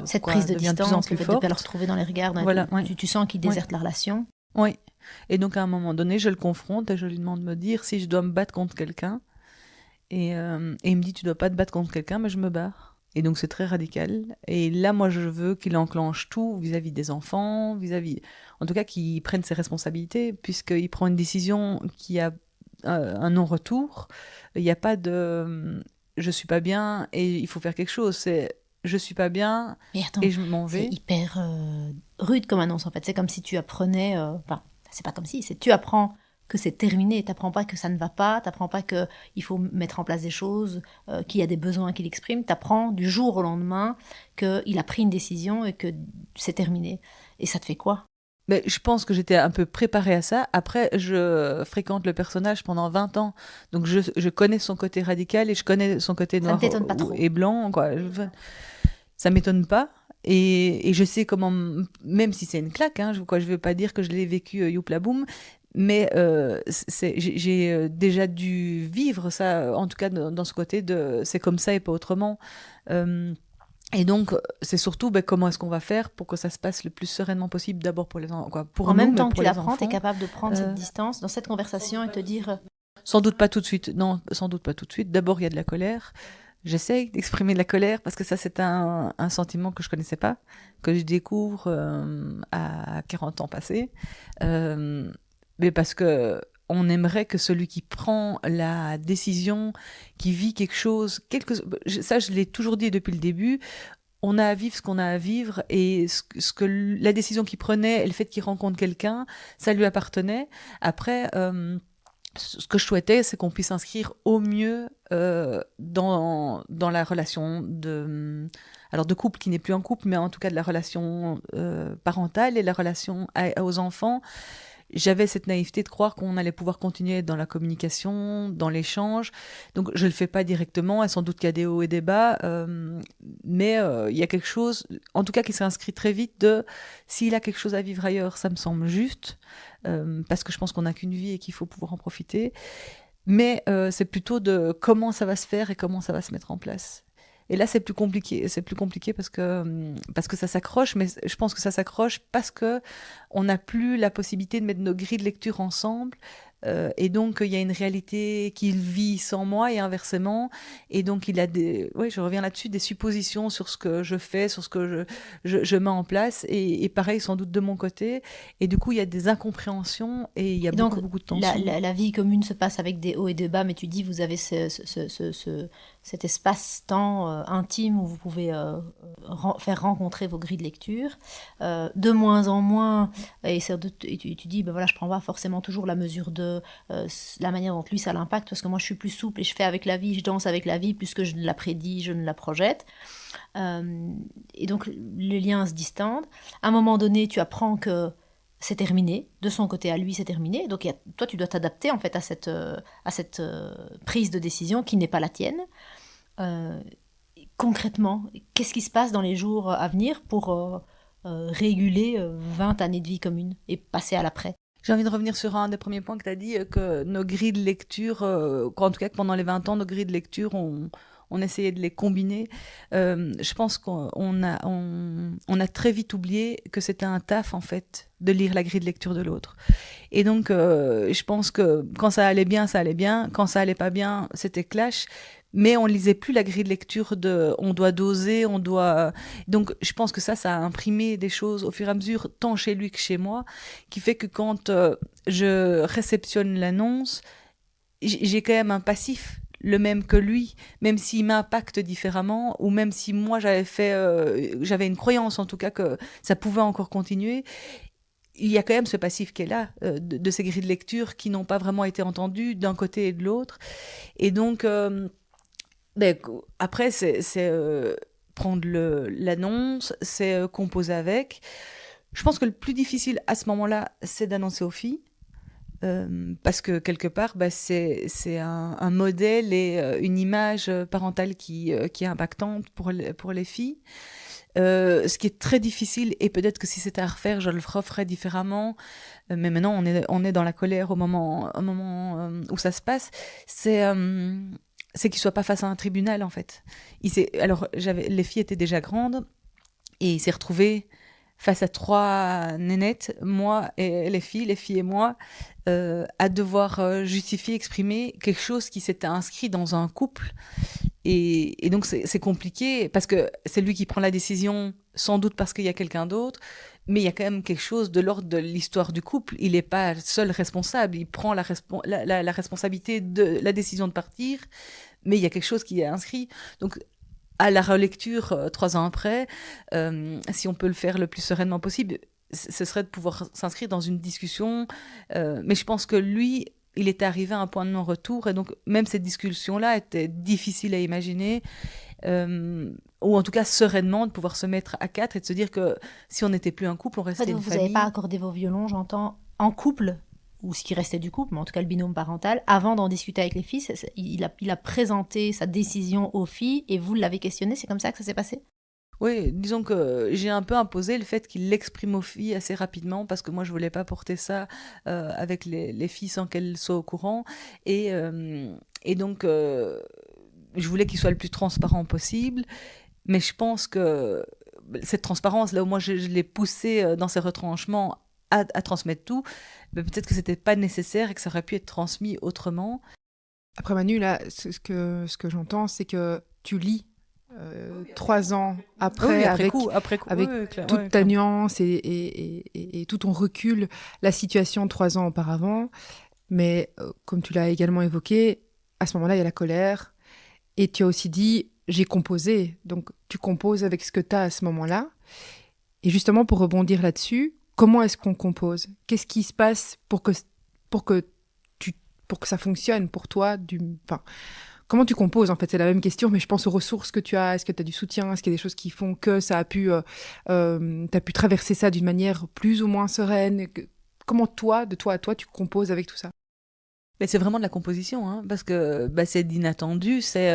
Cette prise de devient de plus en distance, plus le fait de ne forte. pas le retrouver dans les regards, Voilà, ouais. tu sens qu'il déserte la relation. Oui. Et donc, à un moment donné, je le confronte et je lui demande de me dire si je dois me battre contre quelqu'un. Et il me dit, tu dois pas te battre contre quelqu'un, mais je me barre. Et donc, c'est très radical. Et là, moi, je veux qu'il enclenche tout vis-à-vis des enfants, en tout cas, qu'il prenne ses responsabilités, puisqu'il prend une décision qui a un non-retour. Il n'y a pas de je suis pas bien et il faut faire quelque chose. C'est je suis pas bien Mais attends, et je m'en vais. c'est hyper rude comme annonce en fait. C'est comme si tu apprenais. C'est pas comme si, c'est tu apprends que c'est terminé. T'apprends pas que ça ne va pas. T'apprends pas que il faut mettre en place des choses, qu'il y a des besoins qu'il exprime. T'apprends du jour au lendemain qu'il a pris une décision et que c'est terminé. Et ça te fait quoi? Mais je pense que j'étais un peu préparée à ça. Après, je fréquente le personnage pendant 20 ans. Donc, je connais son côté radical et je connais son côté Ça noir ne t'étonne pas trop. et blanc, quoi. Ça m'étonne pas. Et je sais comment, même si c'est une claque, je veux pas dire que je l'ai vécu youpla boum, mais j'ai déjà dû vivre ça, en tout cas dans ce côté de c'est comme ça et pas autrement. Et donc, c'est surtout comment est-ce qu'on va faire pour que ça se passe le plus sereinement possible, d'abord pour les enfants. En même temps que tu l'apprends, tu es capable de prendre cette distance dans cette conversation et te dire... Sans doute pas tout de suite. Non, sans doute pas tout de suite. D'abord, il y a de la colère. J'essaye d'exprimer de la colère parce que ça, c'est un sentiment que je connaissais pas, que je découvre à 40 ans passés. Mais parce que on aimerait que celui qui prend la décision, qui vit quelque chose, ça je l'ai toujours dit depuis le début, on a à vivre ce qu'on a à vivre et ce que la décision qu'il prenait et le fait qu'il rencontre quelqu'un, ça lui appartenait. Après, ce que je souhaitais, c'est qu'on puisse s'inscrire au mieux dans la relation de couple qui n'est plus un couple, mais en tout cas de la relation parentale et la relation aux enfants. J'avais cette naïveté de croire qu'on allait pouvoir continuer dans la communication, dans l'échange. Donc, je ne le fais pas directement, et sans doute qu'il y a des hauts et des bas, mais il y a quelque chose, en tout cas, qui s'est inscrit très vite de s'il a quelque chose à vivre ailleurs, ça me semble juste, parce que je pense qu'on n'a qu'une vie et qu'il faut pouvoir en profiter. Mais c'est plutôt de comment ça va se faire et comment ça va se mettre en place. Et là, c'est plus compliqué. C'est plus compliqué parce que ça s'accroche, mais je pense que ça s'accroche parce que on n'a plus la possibilité de mettre nos grilles de lecture ensemble. Et donc, il y a une réalité qu'il vit sans moi et inversement. Et donc, il a je reviens là-dessus, des suppositions sur ce que je fais, sur ce que je mets en place. Et pareil, sans doute de mon côté. Et du coup, il y a des incompréhensions et il y a beaucoup de tensions. La vie commune se passe avec des hauts et des bas, mais tu dis, vous avez cet espace-temps intime où vous pouvez faire rencontrer vos grilles de lecture. De moins en moins, et tu dis, je prends pas forcément toujours la mesure de la manière dont lui ça l'impacte, parce que moi je suis plus souple et je fais avec la vie, je danse avec la vie plus que je ne la prédis, je ne la projette. Et donc les liens se distendent. À un moment donné, tu apprends que c'est terminé. De son côté, à lui, c'est terminé. Donc, toi, tu dois t'adapter en fait à cette prise de décision qui n'est pas la tienne. Euh, Concrètement, qu'est-ce qui se passe dans les jours à venir pour réguler 20 années de vie commune et passer à l'après? J'ai envie de revenir sur un des premiers points que tu as dit, que nos grilles de lecture, en tout cas que pendant les 20 ans, nos grilles de lecture, on essayait de les combiner. Je pense qu'on a très vite oublié que c'était un taf, en fait, de lire la grille de lecture de l'autre. Et donc, je pense que quand ça allait bien, ça allait bien. Quand ça allait pas bien, c'était clash. Mais on lisait plus la grille de lecture on doit doser, on doit. Donc, je pense que ça a imprimé des choses au fur et à mesure, tant chez lui que chez moi, qui fait que quand je réceptionne l'annonce, j'ai quand même un passif, le même que lui, même s'il m'impacte différemment, ou même si moi j'avais une croyance en tout cas que ça pouvait encore continuer. Il y a quand même ce passif qui est là, de ces grilles de lecture qui n'ont pas vraiment été entendues d'un côté et de l'autre. Et donc, après, c'est prendre l'annonce, c'est composer avec. Je pense que le plus difficile à ce moment-là, c'est d'annoncer aux filles. Parce que quelque part, c'est un modèle et une image parentale qui est impactante pour les filles. Ce qui est très difficile, et peut-être que si c'était à refaire, je le referais différemment. Mais maintenant, on est dans la colère au moment où ça se passe. C'est qu'il soit pas face à un tribunal, en fait. Alors, les filles étaient déjà grandes, et il s'est retrouvé face à 3 nénettes, moi et les filles et moi, à devoir justifier, exprimer quelque chose qui s'était inscrit dans un couple. Et donc, c'est compliqué, parce que c'est lui qui prend la décision, sans doute parce qu'il y a quelqu'un d'autre, mais il y a quand même quelque chose de l'ordre de l'histoire du couple. Il n'est pas seul responsable, il prend la responsabilité de la décision de partir, mais il y a quelque chose qui est inscrit. Donc, à la relecture 3 ans après, si on peut le faire le plus sereinement possible, ce serait de pouvoir s'inscrire dans une discussion. Mais je pense que lui, il était arrivé à un point de non-retour, et donc même cette discussion-là était difficile à imaginer, ou en tout cas sereinement de pouvoir se mettre à 4 et de se dire que si on n'était plus un couple, on En restait fait, une vous famille. n'avez pas accordé vos violons, j'entends, en couple, ou ce qui restait du couple, mais en tout cas le binôme parental, avant d'en discuter avec les filles, il a présenté sa décision aux filles et vous l'avez questionné, c'est comme ça que ça s'est passé? Oui, disons que j'ai un peu imposé le fait qu'il l'exprime aux filles assez rapidement, parce que moi je voulais pas porter ça avec les filles sans qu'elles soient au courant, et donc je voulais qu'il soit le plus transparent possible, mais je pense que cette transparence, là où moi je l'ai poussé dans ses retranchements à transmettre tout, peut-être que c'était pas nécessaire et que ça aurait pu être transmis autrement. Après Manu, là, ce que j'entends, c'est que tu lis 3 ans après, Oui, avec après coup, avec toute ta clairement. nuance et tout ton recul, la situation 3 ans auparavant. Mais comme tu l'as également évoqué, à ce moment-là, il y a la colère. Et tu as aussi dit, j'ai composé. Donc, tu composes avec ce que tu as à ce moment-là. Et justement, pour rebondir là-dessus, comment est-ce qu'on compose? Qu'est-ce qui se passe pour que, pour que ça fonctionne pour toi enfin, comment tu composes, en fait? C'est la même question, mais je pense aux ressources que tu as. Est-ce que tu as du soutien? Est-ce qu'il y a des choses qui font que ça a pu... t'as pu traverser ça d'une manière plus ou moins sereine? Comment toi, de toi à toi, tu composes avec tout ça? Mais c'est vraiment de la composition, hein, parce que c'est d'inattendu, c'est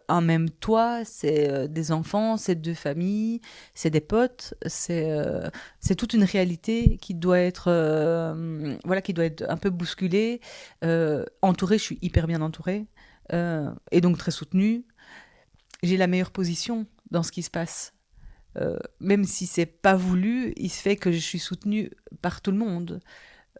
un même toit, c'est des enfants, c'est 2 familles, c'est des potes, c'est toute une réalité qui doit être qui doit être un peu bousculée. Entourée, je suis hyper bien entourée, et donc très soutenue. J'ai la meilleure position dans ce qui se passe. Même si c'est pas voulu, il se fait que je suis soutenue par tout le monde.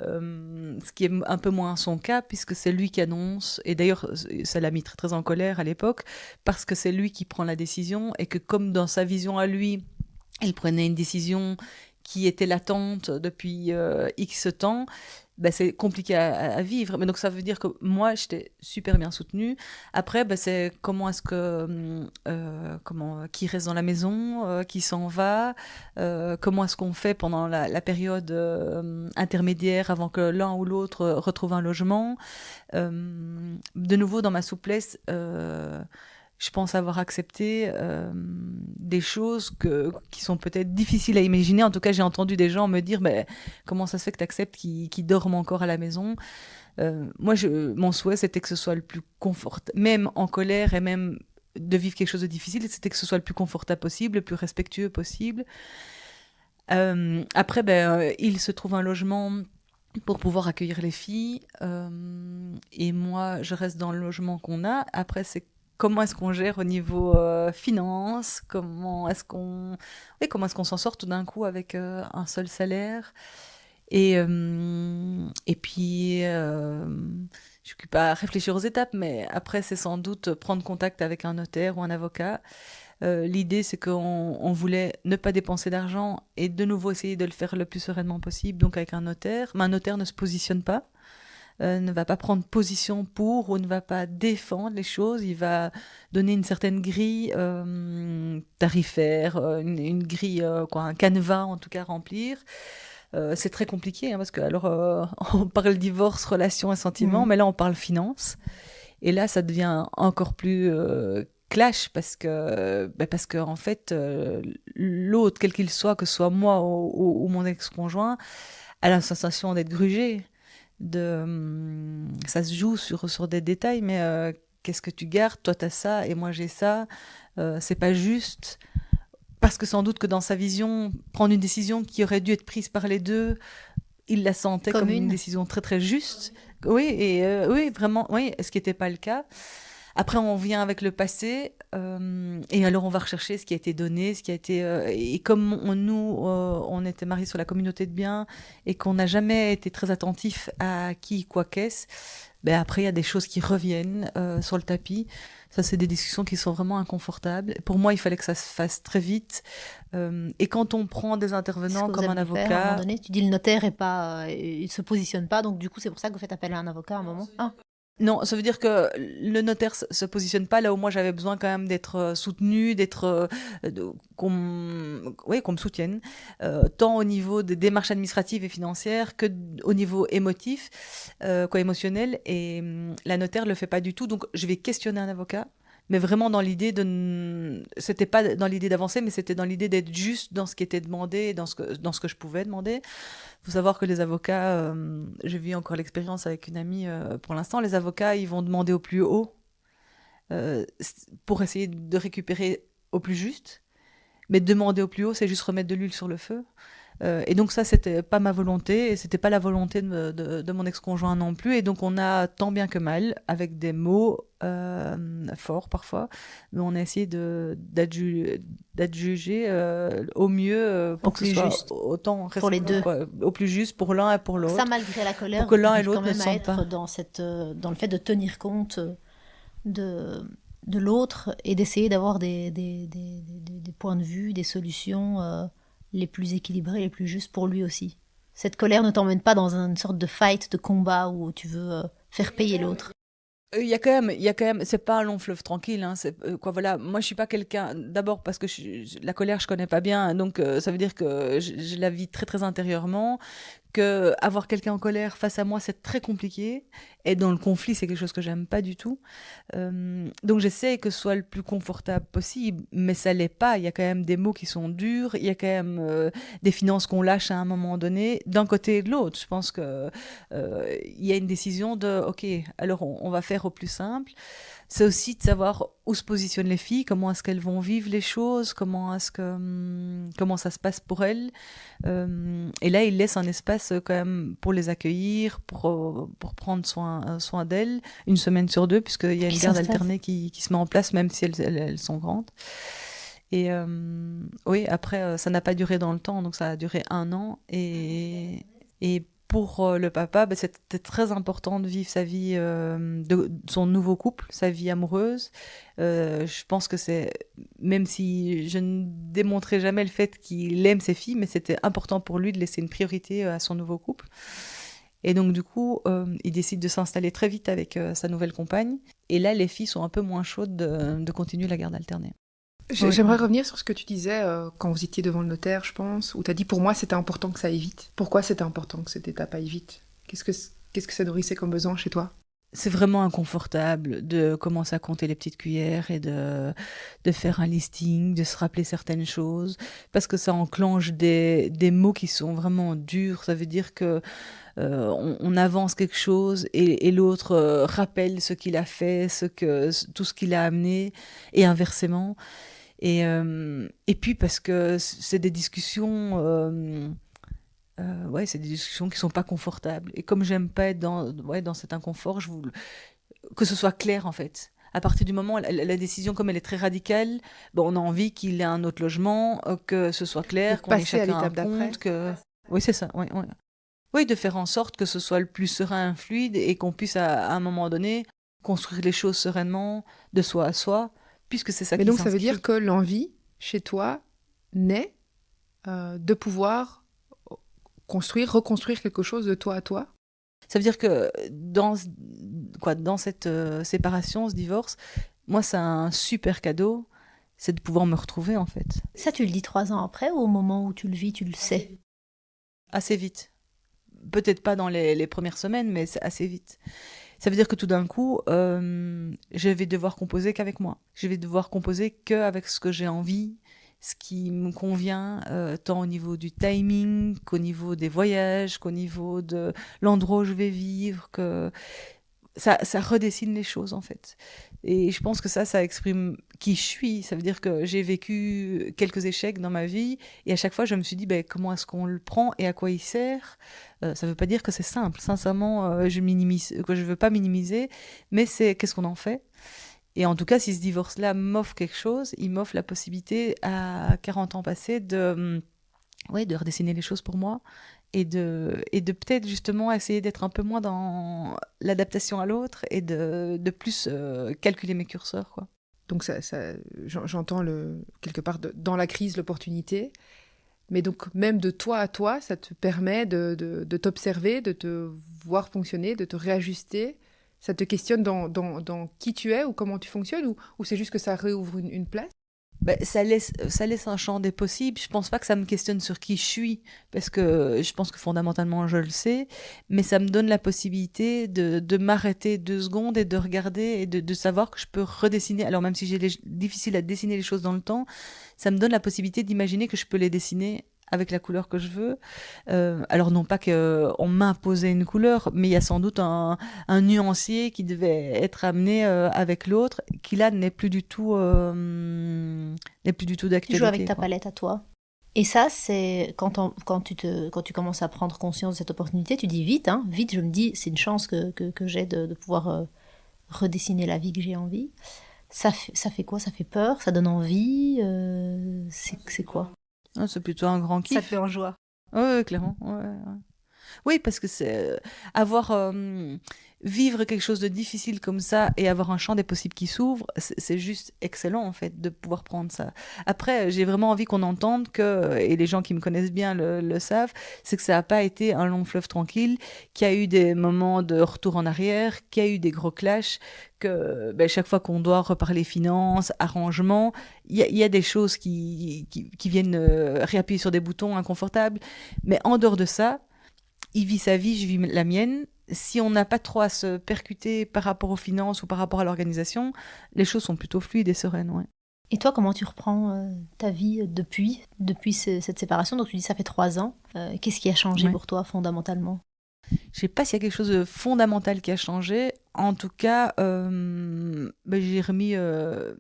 Ce qui est un peu moins son cas, puisque c'est lui qui annonce, et d'ailleurs ça l'a mis très, très en colère à l'époque, parce que c'est lui qui prend la décision, et que comme dans sa vision à lui, il prenait une décision qui était latente depuis X temps, c'est compliqué à vivre. Mais donc ça veut dire que moi, j'étais super bien soutenue. Après, c'est comment est-ce que... qui reste dans la maison, qui s'en va, comment est-ce qu'on fait pendant la période intermédiaire avant que l'un ou l'autre retrouve un logement. De nouveau, dans ma souplesse... je pense avoir accepté des choses qui sont peut-être difficiles à imaginer. En tout cas, j'ai entendu des gens me dire mais comment ça se fait que tu acceptes qu'ils dorment encore à la maison. Moi, mon souhait, c'était que ce soit le plus confortable, même en colère et même de vivre quelque chose de difficile, c'était que ce soit le plus confortable possible, le plus respectueux possible. Après, il se trouve un logement pour pouvoir accueillir les filles. Et moi, je reste dans le logement qu'on a. Après, c'est comment est-ce qu'on gère au niveau finance, comment est-ce qu'on s'en sort tout d'un coup avec un seul salaire. Et puis, je n'occupe pas à réfléchir aux étapes, mais après, c'est sans doute prendre contact avec un notaire ou un avocat. L'idée, c'est qu'on voulait ne pas dépenser d'argent et de nouveau essayer de le faire le plus sereinement possible, donc avec un notaire. Mais un notaire ne se positionne pas, ne va pas prendre position pour ou ne va pas défendre les choses. Il va donner une certaine grille tarifaire, une grille, un canevas en tout cas remplir. C'est très compliqué parce que alors on parle divorce, relations et sentiments, mais là on parle finances. Et là, ça devient encore plus clash parce que en fait, l'autre, quel qu'il soit, que ce soit moi ou mon ex-conjoint, a la sensation d'être grugé. Ça se joue sur des détails, mais qu'est-ce que tu gardes? Toi, t'as ça et moi, j'ai ça. C'est pas juste. Parce que sans doute que dans sa vision, prendre une décision qui aurait dû être prise par les deux, il la sentait comme une décision très très juste. Oui, et oui, vraiment, oui, ce qui n'était pas le cas. Après, on vient avec le passé, et alors on va rechercher ce qui a été donné, ce qui a été. Et comme on était mariés sur la communauté de biens et qu'on n'a jamais été très attentifs à qui, quoi, qu'est-ce, après, il y a des choses qui reviennent sur le tapis. Ça, c'est des discussions qui sont vraiment inconfortables. Pour moi, il fallait que ça se fasse très vite. Et quand on prend des intervenants comme un avocat... À un moment donné, tu dis le notaire il se positionne pas, donc du coup, c'est pour ça que vous faites appel à un avocat à un moment. Non, ça veut dire que le notaire se positionne pas là où moi j'avais besoin quand même d'être soutenue, qu'on me soutienne, tant au niveau des démarches administratives et financières que au niveau émotif, émotionnel. Et la notaire le fait pas du tout, donc je vais questionner un avocat. Mais vraiment dans l'idée c'était pas dans l'idée d'avancer, mais c'était dans l'idée d'être juste dans ce qui était demandé, dans ce que je pouvais demander. Il faut savoir que les avocats, j'ai vu encore l'expérience avec une amie, pour l'instant, les avocats, ils vont demander au plus haut pour essayer de récupérer au plus juste. Mais demander au plus haut, c'est juste remettre de l'huile sur le feu. Et donc ça, c'était pas ma volonté, et c'était pas la volonté de mon ex-conjoint non plus. Et donc on a tant bien que mal, avec des mots forts parfois, mais on a essayé d'être jugé au mieux pour que ce soit juste, autant pour les deux, au plus juste pour l'un et pour l'autre. Ça, malgré la colère, pour que l'un et l'autre ne sentent pas. Dans le fait de tenir compte de l'autre et d'essayer d'avoir des points de vue, des solutions les plus équilibrés, les plus justes pour lui aussi. Cette colère ne t'emmène pas dans une sorte de fight, de combat où tu veux faire payer l'autre. Il y a quand même, c'est pas un long fleuve tranquille, hein, voilà. Moi, je suis pas quelqu'un, d'abord parce que la colère, je connais pas bien, donc ça veut dire que je la vis très très intérieurement, que avoir quelqu'un en colère face à moi, c'est très compliqué, et dans le conflit, c'est quelque chose que j'aime pas du tout. Donc j'essaie que ce soit le plus confortable possible, mais ça l'est pas. Il y a quand même des mots qui sont durs, il y a quand même des finances qu'on lâche à un moment donné, d'un côté et de l'autre. Je pense que il y a une décision de, ok, alors on va faire au plus simple. C'est aussi de savoir où se positionnent les filles, comment est-ce qu'elles vont vivre les choses, comment ça se passe pour elles. Et là, il laisse un espace quand même pour les accueillir, pour prendre soin d'elles, une semaine sur deux, puisqu'il y a une garde alternée qui se met en place, même si elles sont grandes. Et oui, après, ça n'a pas duré dans le temps, donc ça a duré 1 an. Et pour le papa, c'était très important de vivre sa vie, de son nouveau couple, sa vie amoureuse. Je pense que même si je ne démontrais jamais le fait qu'il aime ses filles, mais c'était important pour lui de laisser une priorité à son nouveau couple. Et donc du coup, il décide de s'installer très vite avec sa nouvelle compagne. Et là, les filles sont un peu moins chaudes de continuer la garde alternée. J'aimerais revenir sur ce que tu disais quand vous étiez devant le notaire, je pense, où tu as dit pour moi c'était important que ça aille vite. Pourquoi c'était important que cette étape aille vite ? Qu'est-ce que ça nourrissait comme besoin chez toi ? c'est vraiment inconfortable de commencer à compter les petites cuillères et de faire un listing, de se rappeler certaines choses, parce que ça enclenche des mots qui sont vraiment durs. Ça veut dire que on avance quelque chose et l'autre rappelle ce qu'il a fait, tout ce qu'il a amené, et inversement. Et puis parce que c'est des discussions... ouais, c'est des discussions qui sont pas confortables. Et comme j'aime pas être dans cet inconfort, que ce soit clair en fait. À partir du moment où la décision, comme elle est très radicale, bon, on a envie qu'il ait un autre logement, que ce soit clair, De qu'on ait passer à chacun un l'étape d'après. compte, Oui, c'est ça. Oui, oui. Oui, de faire en sorte que ce soit le plus serein, fluide, et qu'on puisse à un moment donné construire les choses sereinement, de soi à soi, puisque c'est ça Mais qui donc ça veut dire s'inscrit. que l'envie, chez toi, naît de pouvoir reconstruire quelque chose de toi à toi. Ça veut dire que dans cette séparation, ce divorce, moi, c'est un super cadeau, c'est de pouvoir me retrouver, en fait, Ça, tu le dis 3 ans après ou au moment où tu le vis, tu le sais? assez vite. Peut-être pas dans les premières semaines, mais c'est assez vite. Ça veut dire que tout d'un coup, je vais devoir composer qu'avec moi. Je vais devoir composer qu'avec ce que j'ai envie, ce qui me convient, tant au niveau du timing, qu'au niveau des voyages, qu'au niveau de l'endroit où je vais vivre, que ça redessine les choses en fait. Et je pense que ça exprime qui je suis. Ça veut dire que j'ai vécu quelques échecs dans ma vie et à chaque fois je me suis dit ben, comment est-ce qu'on le prend et à quoi il sert. Ça ne veut pas dire que c'est simple. Sincèrement, je veux pas minimiser, mais c'est qu'est-ce qu'on en fait. Et en tout cas, si ce divorce-là m'offre quelque chose, il m'offre la possibilité à 40 ans passés de redessiner les choses pour moi et de peut-être justement essayer d'être un peu moins dans l'adaptation à l'autre et de plus calculer mes curseurs, quoi. Donc j'entends quelque part dans la crise l'opportunité. Mais donc même de toi à toi, ça te permet de t'observer, de te voir fonctionner, de te réajuster. Ça te questionne dans qui tu es ou comment tu fonctionnes ou c'est juste que ça réouvre une place? Ben, ça laisse un champ des possibles. Je pense pas que ça me questionne sur qui je suis, parce que je pense que fondamentalement je le sais, mais ça me donne la possibilité de m'arrêter 2 secondes et de regarder et de savoir que je peux redessiner. Alors même si difficile à dessiner les choses dans le temps, ça me donne la possibilité d'imaginer que je peux les dessiner avec la couleur que je veux. Alors non pas qu'on m'imposait une couleur, mais il y a sans doute un nuancier qui devait être amené avec l'autre, qui là n'est plus du tout d'actualité. Tu joues avec ta quoi. palette à toi. Et ça, c'est quand tu commences à prendre conscience de cette opportunité, tu dis vite, hein, vite, je me dis, c'est une chance que j'ai de pouvoir redessiner la vie que j'ai envie. Ça fait quoi? Ça fait peur? Ça donne envie? C'est quoi? Ah, c'est plutôt un grand kiff. Ça te fait en joie. Ouais, clairement. Ouais, ouais. Oui, parce que c'est vivre quelque chose de difficile comme ça et avoir un champ des possibles qui s'ouvre, c'est juste excellent en fait de pouvoir prendre ça. Après, j'ai vraiment envie qu'on entende que, et les gens qui me connaissent bien le savent, c'est que ça n'a pas été un long fleuve tranquille, qu'il y a eu des moments de retour en arrière, qu'il y a eu des gros clashs, que ben, chaque fois qu'on doit reparler finances, arrangements, il y a des choses qui viennent réappuyer sur des boutons inconfortables. Mais en dehors de ça, il vit sa vie, je vis la mienne. Si on n'a pas trop à se percuter par rapport aux finances ou par rapport à l'organisation, les choses sont plutôt fluides et sereines. Ouais. Et toi, comment tu reprends ta vie depuis cette séparation? Donc tu dis ça fait 3 ans. Qu'est-ce qui a changé Ouais. pour toi fondamentalement? Je ne sais pas s'il y a quelque chose de fondamental qui a changé. En tout cas, j'ai remis le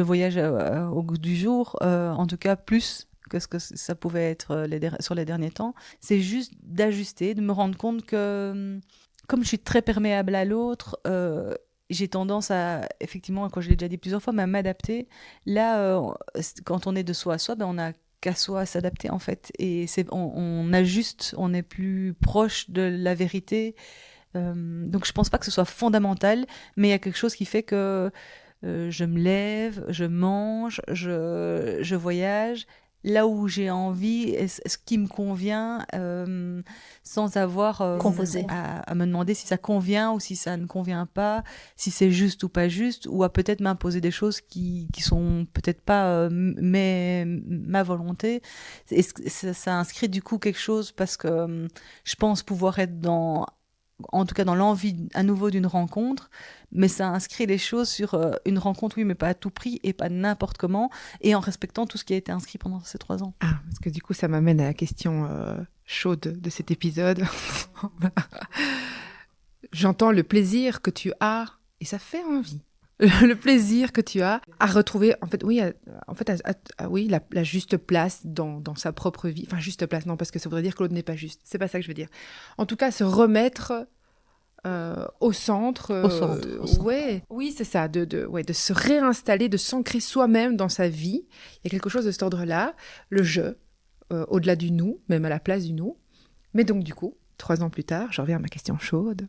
voyage au goût du jour, en tout cas plus que ce que ça pouvait être sur les derniers temps. C'est juste d'ajuster, de me rendre compte que comme je suis très perméable à l'autre, j'ai tendance à, effectivement, quand je l'ai déjà dit plusieurs fois, mais à m'adapter. Là, quand on est de soi à soi, ben, on a qu'à soi à s'adapter en fait. Et on ajuste, on est plus proche de la vérité. Donc je pense pas que ce soit fondamental, mais il y a quelque chose qui fait que je me lève, je mange, je voyage là où j'ai envie, ce qui me convient, sans avoir Composer. à me demander si ça convient ou si ça ne convient pas, si c'est juste ou pas juste, ou à peut-être m'imposer des choses qui sont peut-être pas ma volonté. Et ça inscrit du coup quelque chose parce que je pense pouvoir être dans en tout cas dans l'envie à nouveau d'une rencontre, mais ça inscrit les choses sur une rencontre, oui, mais pas à tout prix et pas n'importe comment, et en respectant tout ce qui a été inscrit pendant ces 3 ans. Ah, parce que du coup, ça m'amène à la question chaude de cet épisode. J'entends le plaisir que tu as, et ça fait envie. Le plaisir que tu as à retrouver, oui, la juste place dans sa propre vie. Enfin, juste place, non, parce que ça voudrait dire que l'autre n'est pas juste. C'est pas ça que je veux dire. En tout cas, se remettre au centre. Au centre. Ouais, oui, c'est ça, de se réinstaller, de s'ancrer soi-même dans sa vie. Il y a quelque chose de cet ordre-là. Le je, au-delà du nous, même à la place du nous. Mais donc, du coup, 3 ans plus tard, je reviens à ma question chaude.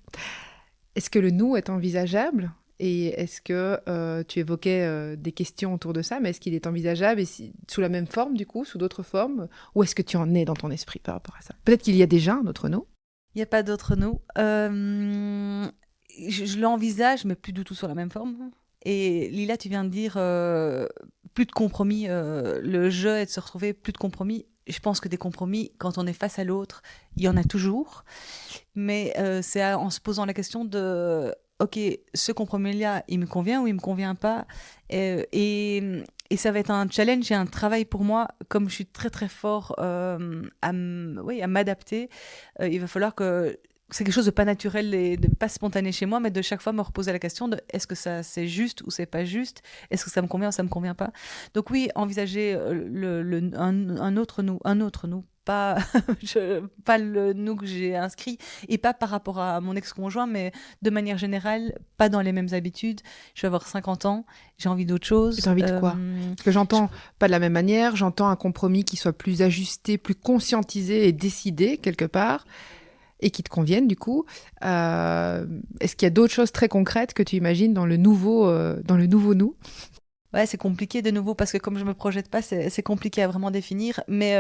Est-ce que le nous est envisageable ? Et est-ce que tu évoquais des questions autour de ça, mais est-ce qu'il est envisageable sous la même forme, du coup, sous d'autres formes ? Ou est-ce que tu en es dans ton esprit par rapport à ça ? Peut-être qu'il y a déjà un autre nous. Il n'y a pas d'autre nous. Je l'envisage, mais plus du tout sur la même forme. Et Lila, tu viens de dire plus de compromis. Le jeu est de se retrouver plus de compromis. Je pense que des compromis, quand on est face à l'autre, il y en a toujours. Mais c'est en se posant la question de... Ok, ce compromis-là, il me convient ou il me convient pas, et ça va être un challenge et un travail pour moi. Comme je suis très très fort à m'adapter, il va falloir que c'est quelque chose de pas naturel et de pas spontané chez moi, mais de chaque fois me reposer la question de est-ce que ça c'est juste ou c'est pas juste, est-ce que ça me convient ou ça me convient pas. Donc oui, envisager un autre nous. Pas, pas le nous que j'ai inscrit, et pas par rapport à mon ex-conjoint, mais de manière générale, pas dans les mêmes habitudes. Je vais avoir 50 ans, j'ai envie d'autre chose. Tu as envie de quoi ? Parce que j'entends pas de la même manière, j'entends un compromis qui soit plus ajusté, plus conscientisé et décidé quelque part, et qui te convienne du coup. Est-ce qu'il y a d'autres choses très concrètes que tu imagines dans le nouveau nous ? Ouais, c'est compliqué de nouveau parce que comme je me projette pas, c'est compliqué à vraiment définir. Mais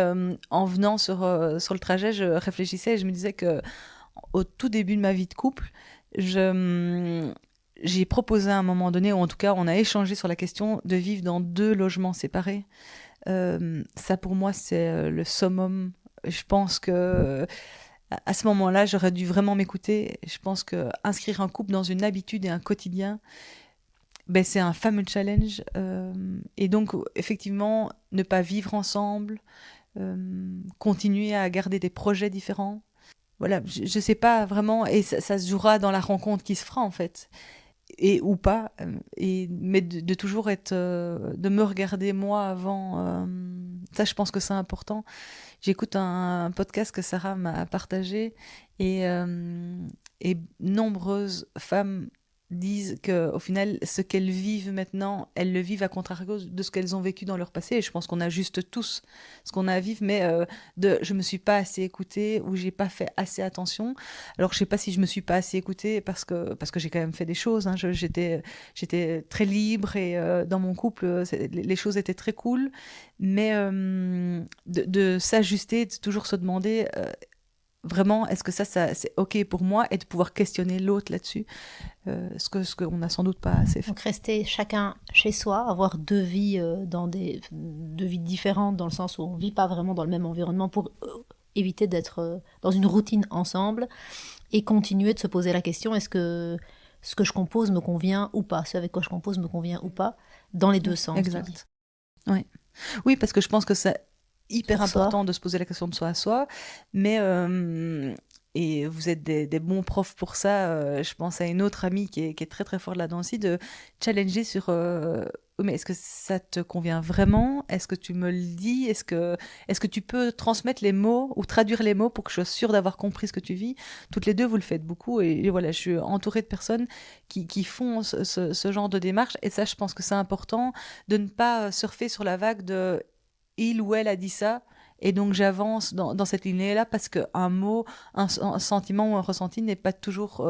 en venant sur le trajet, je réfléchissais et je me disais que au tout début de ma vie de couple, j'ai proposé à un moment donné, ou en tout cas, on a échangé sur la question de vivre dans 2 logements séparés. Ça, pour moi, c'est le summum. Je pense que à ce moment-là, j'aurais dû vraiment m'écouter. Je pense que inscrire un couple dans une habitude et un quotidien, ben, c'est un fameux challenge. Et donc, effectivement, ne pas vivre ensemble, continuer à garder des projets différents. Voilà, je ne sais pas vraiment, et ça se jouera dans la rencontre qui se fera, en fait. Et ou pas, mais de toujours être, de me regarder moi avant. Ça, je pense que c'est important. J'écoute un podcast que Sarah m'a partagé, et nombreuses femmes disent qu'au final, ce qu'elles vivent maintenant, elles le vivent à contrario de ce qu'elles ont vécu dans leur passé. Et je pense qu'on a juste tous ce qu'on a à vivre, mais je me suis pas assez écoutée ou j'ai pas fait assez attention. Alors je sais pas si je me suis pas assez écoutée parce que j'ai quand même fait des choses. Hein. J'étais très libre et dans mon couple, les choses étaient très cool, mais de s'ajuster, de toujours se demander. Vraiment, est-ce que ça c'est OK pour moi, et de pouvoir questionner l'autre là-dessus, ce qu'on n'a sans doute pas assez fait. Donc rester chacun chez soi, avoir 2 vies deux vies différentes, dans le sens où on ne vit pas vraiment dans le même environnement, pour éviter d'être dans une routine ensemble, et continuer de se poser la question, est-ce que ce que je compose me convient ou pas, ce avec quoi je compose me convient ou pas, dans les 2 sens. Exact. Oui, parce que je pense que c'est hyper important de se poser la question de soi à soi, mais et vous êtes des bons profs pour ça. Je pense à une autre amie qui est très très forte là-dedans aussi, de challenger sur mais est-ce que ça te convient vraiment? Est-ce que tu me le dis? Est-ce que tu peux transmettre les mots ou traduire les mots pour que je sois sûre d'avoir compris ce que tu vis? Toutes les deux, vous le faites beaucoup, et voilà, je suis entourée de personnes qui font ce genre de démarche, et ça, je pense que c'est important de ne pas surfer sur la vague de il ou elle a dit ça, et donc j'avance dans cette lignée-là, parce qu'un mot, un sentiment ou un ressenti n'est pas toujours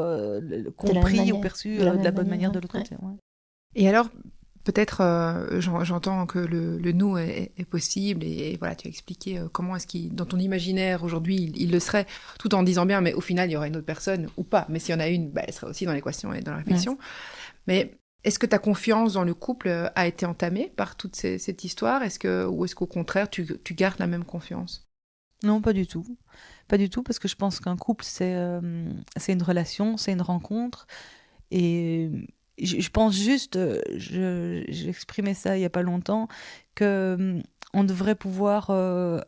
compris ou perçu de la bonne manière de l'autre côté. Ouais. Et alors, peut-être, j'entends que le nous est possible, et voilà, tu as expliqué comment est-ce qu'il, dans ton imaginaire aujourd'hui, il le serait, tout en disant bien, mais au final, il y aurait une autre personne ou pas. Mais s'il y en a une, elle serait aussi dans l'équation et dans la réflexion. Ouais. Mais est-ce que ta confiance dans le couple a été entamée par toute cette histoire ? Ou est-ce qu'au contraire, tu gardes la même confiance ? Non, pas du tout. Pas du tout, parce que je pense qu'un couple, c'est une relation, c'est une rencontre. Et je pense juste, j'exprimais ça il n'y a pas longtemps, que on devrait pouvoir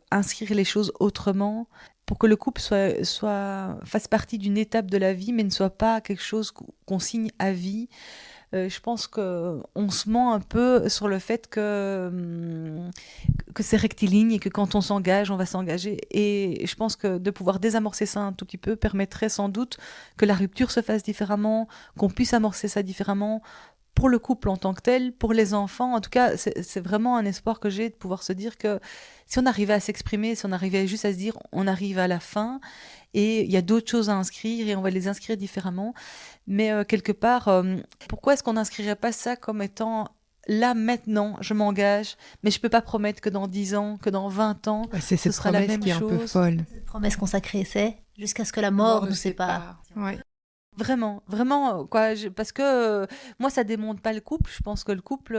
inscrire les choses autrement pour que le couple fasse partie d'une étape de la vie, mais ne soit pas quelque chose qu'on signe à vie. Je pense qu'on se ment un peu sur le fait que c'est rectiligne et que quand on s'engage, on va s'engager. Et je pense que de pouvoir désamorcer ça un tout petit peu permettrait sans doute que la rupture se fasse différemment, qu'on puisse amorcer ça différemment pour le couple en tant que tel, pour les enfants. En tout cas, c'est vraiment un espoir que j'ai de pouvoir se dire que si on arrivait à s'exprimer, si on arrivait juste à se dire on arrive à la fin et il y a d'autres choses à inscrire et on va les inscrire différemment. Mais quelque part, pourquoi est-ce qu'on n'inscrirait pas ça comme étant là, maintenant, je m'engage, mais je ne peux pas promettre que dans 10 ans, que dans 20 ans, C'est ce cette sera la promesse même qui est un peu chose. folle. Cette promesse consacrée, c'est jusqu'à ce que la mort nous sépare. Ouais. Vraiment, vraiment, quoi, parce que moi, ça démonte pas le couple. Je pense que le couple,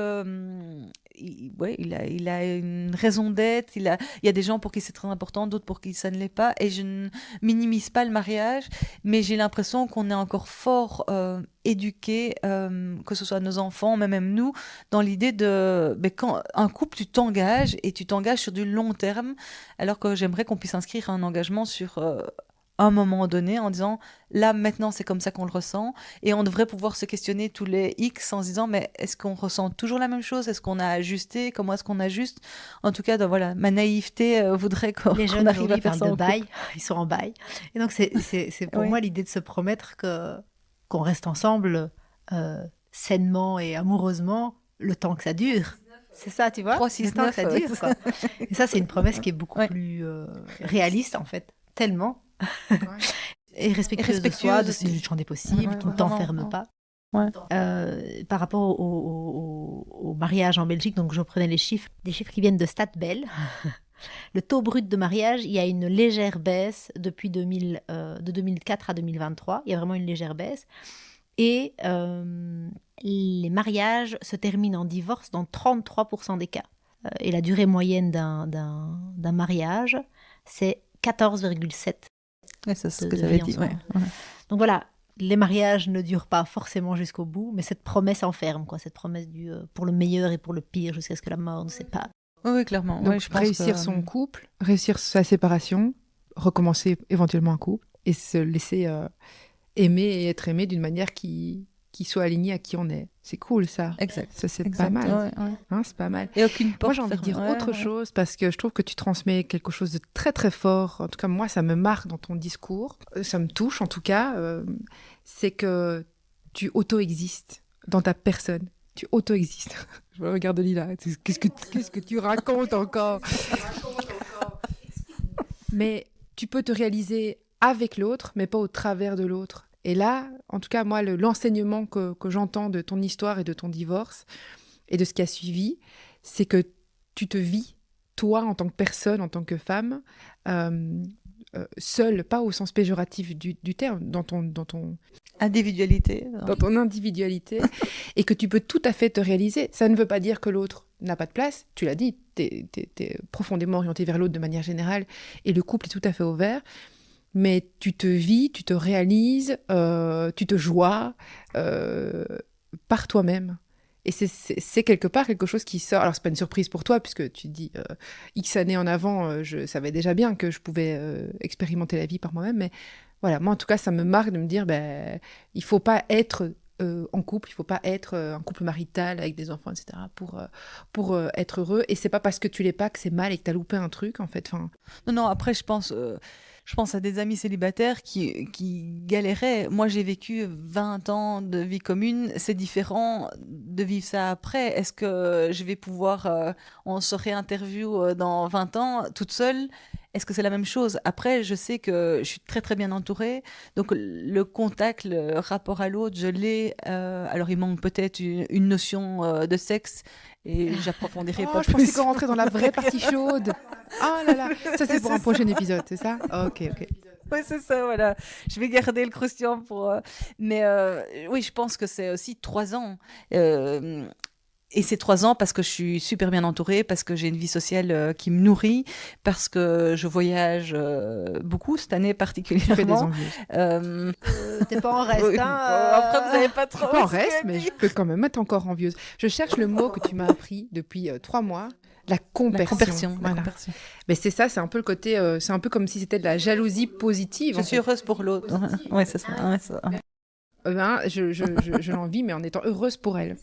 il a une raison d'être. Il y a des gens pour qui c'est très important, d'autres pour qui ça ne l'est pas. Et je ne minimise pas le mariage, mais j'ai l'impression qu'on est encore fort éduqués, que ce soit nos enfants, mais même nous, dans l'idée quand un couple, tu t'engages et tu t'engages sur du long terme, alors que j'aimerais qu'on puisse inscrire un engagement sur un moment donné en disant là maintenant c'est comme ça qu'on le ressent et on devrait pouvoir se questionner tous les X en se disant mais est-ce qu'on ressent toujours la même chose, est-ce qu'on a ajusté, comment est-ce qu'on ajuste, en tout cas voilà, ma naïveté voudrait Les qu'on jeunes arrive aujourd'hui à faire parlent ça de en couple. bail, ils sont en bail. Et donc c'est pour Oui. moi l'idée de se promettre qu'on reste ensemble sainement et amoureusement le temps que ça dure. C'est ça, tu vois, 3, le 6, temps que ça 9, dure, quoi. Et ça, c'est une promesse qui est beaucoup Ouais. plus réaliste, en fait, tellement. Et respectueuse de respectueuse soi, de aussi. du champ des possibles, Ouais, qui ne vraiment, t'enferme ouais. pas. Ouais. Par rapport au mariage en Belgique, donc je prenais des chiffres qui viennent de Statbel. Le taux brut de mariage, il y a une légère baisse depuis de 2004 à 2023. Il y a vraiment une légère baisse. Et les mariages se terminent en divorce dans 33% des cas. Et la durée moyenne d'un mariage, c'est 14,7. Ouais, c'est ce de que j'avais vie dit. ensemble. Ouais. Donc voilà, les mariages ne durent pas forcément jusqu'au bout, mais cette promesse enferme, quoi, cette promesse du pour le meilleur et pour le pire, jusqu'à ce que la mort ne sépare. Oui, clairement. Donc Ouais, je pense réussir que, son couple, réussir sa séparation, recommencer éventuellement un couple et se laisser aimer et être aimé d'une manière qui soit alignée à qui on est. C'est cool ça. Exact. Ça c'est Exact. pas mal. Ouais, ouais. Hein, c'est pas mal. Et aucune porte Moi, j'ai envie de dire fermée. autre Ouais, ouais. chose parce que je trouve que tu transmets quelque chose de très très fort. En tout cas, moi, ça me marque dans ton discours. Ça me touche, en tout cas. C'est que tu auto-existes dans ta personne. Tu auto-existes. Je me regarde Lila. Qu'est-ce que tu racontes encore? Mais tu peux te réaliser avec l'autre, mais pas au travers de l'autre. Et là, en tout cas, moi, l'enseignement que j'entends de ton histoire et de ton divorce et de ce qui a suivi, c'est que tu te vis, toi, en tant que personne, en tant que femme, seule, pas au sens péjoratif du terme, dans ton Individualité. individualité, et que tu peux tout à fait te réaliser. Ça ne veut pas dire que l'autre n'a pas de place. Tu l'as dit, t'es profondément orienté vers l'autre de manière générale, et le couple est tout à fait ouvert. Mais tu te vis, tu te réalises, tu te joies par toi-même. Et c'est quelque part quelque chose qui sort. Alors, c'est pas une surprise pour toi, puisque tu dis X années en avant, je savais déjà bien que je pouvais expérimenter la vie par moi-même. Mais voilà, moi, en tout cas, ça me marque de me dire il faut pas être en couple, il faut pas être un couple marital avec des enfants, etc., pour être heureux. Et c'est pas parce que tu l'es pas que c'est mal et que tu as loupé un truc, en fait. Enfin, Non, après, je pense à des amis célibataires qui galéraient. Moi, j'ai vécu 20 ans de vie commune. C'est différent de vivre ça après. Est-ce que je vais pouvoir, on se réinterview dans 20 ans toute seule? Est-ce que c'est la même chose? Après, je sais que je suis très très bien entourée. Donc le contact, le rapport à l'autre, je l'ai. Alors il manque peut-être une notion de sexe et j'approfondirai pas je plus. pensais qu'on rentrait dans la vraie partie chaude. Ah là là, ça c'est pour un prochain épisode, c'est ça? Ok. Oui, c'est ça, voilà. Je vais garder le croustillant pour... Mais oui, je pense que c'est aussi 3 ans. Et ces 3 ans parce que je suis super bien entourée, parce que j'ai une vie sociale qui me nourrit, parce que je voyage beaucoup cette année Tu fais des particulièrement. envieuses. T'es pas en reste, Oui. hein, Après, vous n'avez pas Je suis trop. pas en ce que reste, elle mais dit. je peux quand même être encore envieuse. Je cherche le mot que tu m'as appris depuis 3 mois. La compersion. La compersion. La Voilà. compersion. Mais c'est ça, c'est un peu le côté, c'est un peu comme si c'était de la jalousie positive. Je en suis fait. heureuse pour l'autre. Ouais, c'est ça. Ouais, c'est ça. Je l'envie, mais en étant heureuse pour elle.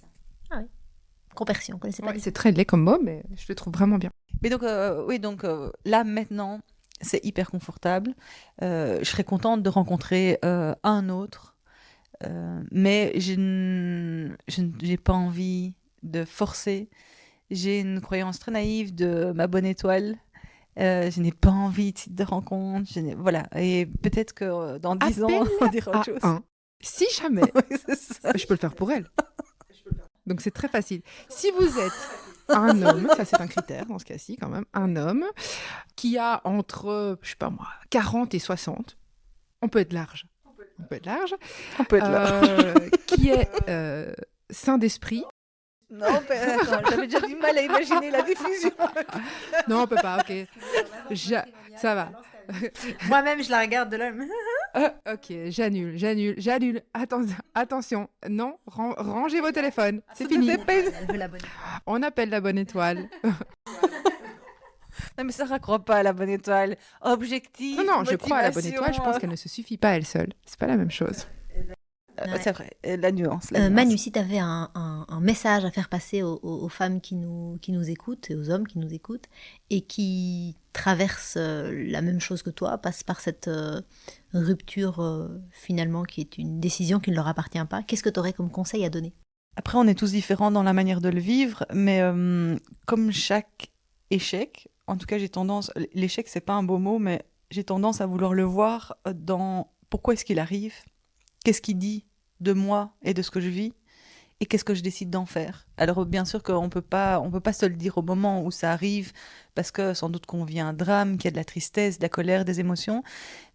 Compersion, connaissez pas Ouais, du c'est très laid comme mot, mais je le trouve vraiment bien. Mais donc, oui, donc là, maintenant, c'est hyper confortable. Je serais contente de rencontrer un autre, mais j'ai pas envie de forcer. J'ai une croyance très naïve de ma bonne étoile. Je n'ai pas envie de site de rencontre. Voilà. Et peut-être que dans 10 ans, on dira autre chose. A1. Si jamais, Oui, c'est ça. je peux le faire pour elle. Donc c'est très facile. Si vous êtes un homme, ça c'est un critère dans ce cas-ci quand même, un homme qui a entre, je sais pas moi, 40 et 60, on peut être large. On peut être large. On peut être là. Qui est sain d'esprit. Non, attends, j'avais déjà du mal à imaginer la diffusion. Non, on peut pas, ok. Ça va. Moi-même, je la regarde de là. Ok, j'annule. Attention, non, rangez vos téléphones, c'est fini. Elle veut la bonne. On appelle la bonne étoile. Non, mais Sarah croit pas à la bonne étoile. Objectif. Non, je crois à la bonne motivation. étoile, je pense qu'elle ne se suffit pas elle seule. C'est pas la même chose. Ouais. C'est vrai, la nuance. Manu, si tu avais un message à faire passer aux femmes qui nous écoutent et aux hommes qui nous écoutent et qui traversent la même chose que toi, passent par cette rupture finalement qui est une décision qui ne leur appartient pas, qu'est-ce que tu aurais comme conseil à donner? Après, on est tous différents dans la manière de le vivre, mais comme chaque échec, en tout cas, l'échec, c'est pas un beau mot, mais j'ai tendance à vouloir le voir dans pourquoi est-ce qu'il arrive, qu'est-ce qu'il dit de moi et de ce que je vis, et qu'est-ce que je décide d'en faire. Alors, bien sûr qu'on peut pas se le dire au moment où ça arrive, parce que sans doute qu'on vit un drame, qu'il y a de la tristesse, de la colère, des émotions,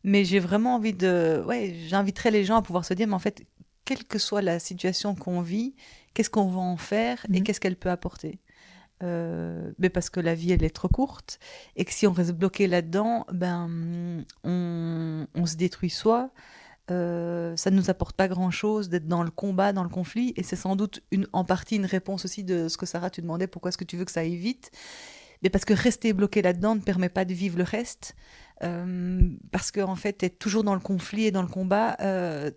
mais j'ai vraiment envie j'inviterais les gens à pouvoir se dire, mais en fait, quelle que soit la situation qu'on vit, qu'est-ce qu'on va en faire et qu'est-ce qu'elle peut apporter. Mais parce que la vie, elle est trop courte et que si on reste bloqué là-dedans, on se détruit soi. Ça ne nous apporte pas grand-chose d'être dans le combat, dans le conflit, et c'est sans doute en partie une réponse aussi de ce que Sarah, tu demandais, pourquoi est-ce que tu veux que ça aille vite, mais parce que rester bloqué là-dedans ne permet pas de vivre le reste, parce qu'en fait, être toujours dans le conflit et dans le combat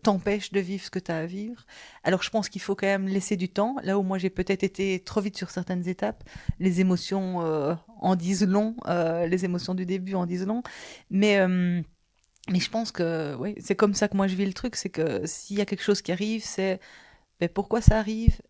t'empêche de vivre ce que tu as à vivre. Alors je pense qu'il faut quand même laisser du temps, là où moi j'ai peut-être été trop vite sur certaines étapes, les émotions en disent long, les émotions du début en disent long, mais je pense que oui, c'est comme ça que moi je vis le truc, c'est que s'il y a quelque chose qui arrive, c'est pourquoi ça arrive,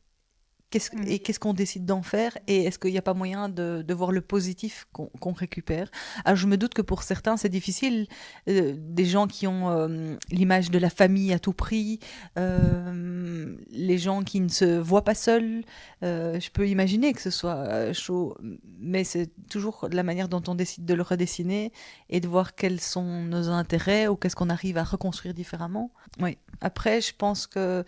qu'est-ce qu'on décide d'en faire, et est-ce qu'il n'y a pas moyen de voir le positif qu'on récupère. Alors je me doute que pour certains c'est difficile, des gens qui ont l'image de la famille à tout prix, les gens qui ne se voient pas seuls, je peux imaginer que ce soit chaud, mais c'est toujours la manière dont on décide de le redessiner et de voir quels sont nos intérêts ou qu'est-ce qu'on arrive à reconstruire différemment. Oui. Après, je pense que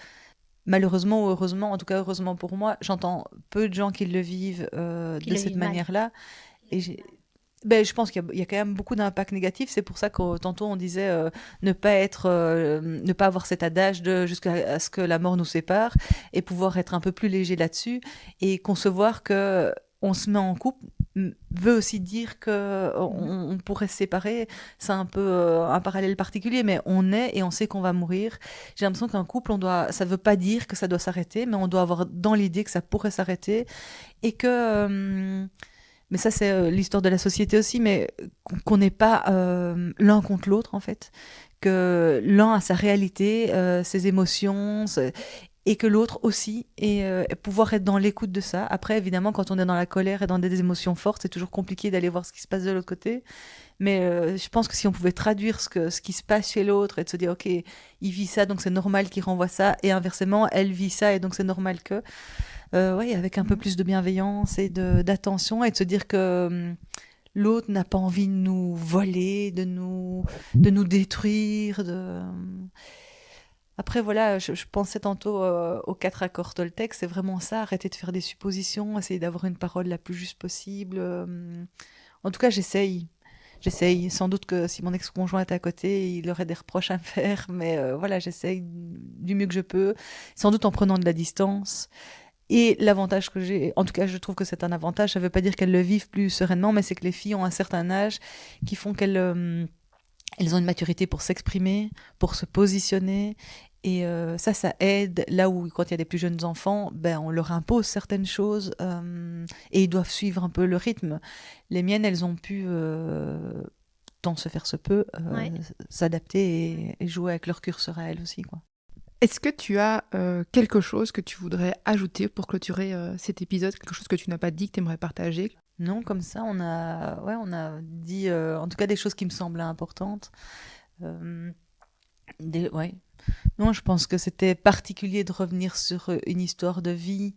malheureusement ou heureusement, en tout cas heureusement pour moi, j'entends peu de gens qui le vivent de cette manière-là. Et je pense qu'il y a quand même beaucoup d'impacts négatifs. C'est pour ça que tantôt on disait ne pas avoir cet adage de jusqu'à ce que la mort nous sépare, et pouvoir être un peu plus léger là-dessus et concevoir que on se met en couple veut aussi dire que on pourrait se séparer. C'est un peu un parallèle particulier, mais on est et on sait qu'on va mourir. J'ai l'impression qu'un couple, ça veut pas dire que ça doit s'arrêter, mais on doit avoir dans l'idée que ça pourrait s'arrêter, et que mais ça c'est l'histoire de la société aussi, mais qu'on n'est pas l'un contre l'autre en fait, que l'un a sa réalité, ses émotions, et que l'autre aussi, et pouvoir être dans l'écoute de ça. Après, évidemment, quand on est dans la colère et dans des émotions fortes, c'est toujours compliqué d'aller voir ce qui se passe de l'autre côté. Mais je pense que si on pouvait traduire ce qui se passe chez l'autre et de se dire, ok, il vit ça, donc c'est normal qu'il renvoie ça, et inversement, elle vit ça, et donc c'est normal que... avec un peu plus de bienveillance et d'attention, et de se dire que l'autre n'a pas envie de nous voler, de nous détruire, Après, voilà, je pensais tantôt aux 4 accords Toltec, c'est vraiment ça, arrêter de faire des suppositions, essayer d'avoir une parole la plus juste possible. En tout cas, j'essaye. J'essaye. Sans doute que si mon ex-conjoint est à côté, il aurait des reproches à me faire, mais voilà, j'essaye du mieux que je peux, sans doute en prenant de la distance. Et l'avantage que j'ai, en tout cas, je trouve que c'est un avantage, ça ne veut pas dire qu'elles le vivent plus sereinement, mais c'est que les filles ont un certain âge qui font qu'elles elles ont une maturité pour s'exprimer, pour se positionner. Et ça aide. Là où, quand il y a des plus jeunes enfants, ben, on leur impose certaines choses et ils doivent suivre un peu le rythme. Les miennes, elles ont pu, tant se faire se peut, Ouais. s'adapter et jouer avec leur curseur à elles aussi, quoi. Est-ce que tu as quelque chose que tu voudrais ajouter pour clôturer cet épisode, quelque chose que tu n'as pas dit, que tu aimerais partager? Non, comme ça, on a dit, en tout cas, des choses qui me semblaient importantes. Ouais. Non, je pense que c'était particulier de revenir sur une histoire de vie.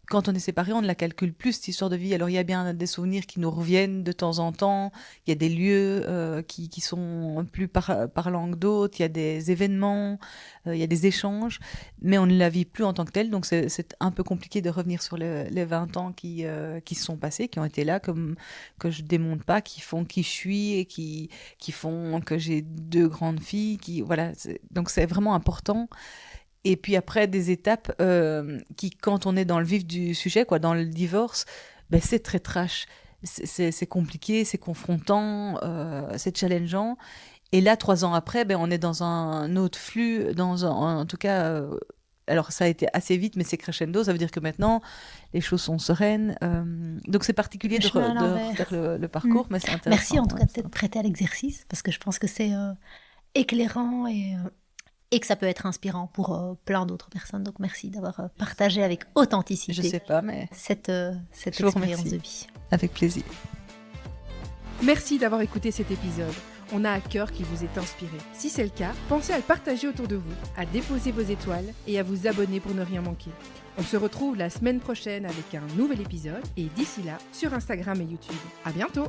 Quand on est séparés, on ne la calcule plus, cette histoire de vie. Alors, il y a bien des souvenirs qui nous reviennent de temps en temps. Il y a des lieux qui sont plus parlants que d'autres. Il y a des événements, il y a des échanges. Mais on ne la vit plus en tant que telle. Donc, c'est un peu compliqué de revenir sur les 20 ans qui se sont passés, qui ont été là, que je démonte pas, qui font qui je suis et qui font que j'ai 2 grandes filles. Voilà, donc, c'est vraiment important. Et puis après, des étapes qui, quand on est dans le vif du sujet, quoi, dans le divorce, ben, c'est très trash. C'est compliqué, c'est confrontant, c'est challengeant. Et là, 3 ans après, ben, on est dans un autre flux, en tout cas, alors ça a été assez vite, mais c'est crescendo. Ça veut dire que maintenant, les choses sont sereines. Donc c'est particulier Le chemin à l'envers. faire le parcours, mais c'est intéressant. Merci en tout cas ouais, de t'être prêté à l'exercice, parce que je pense que c'est éclairant et que ça peut être inspirant pour plein d'autres personnes. Donc merci d'avoir partagé avec authenticité Je sais pas, mais cette Je vous expérience remercie. de vie. avec plaisir. Merci d'avoir écouté cet épisode. On a à cœur qu'il vous ait inspiré. Si c'est le cas, pensez à le partager autour de vous, à déposer vos étoiles et à vous abonner pour ne rien manquer. On se retrouve la semaine prochaine avec un nouvel épisode et d'ici là, sur Instagram et YouTube. À bientôt!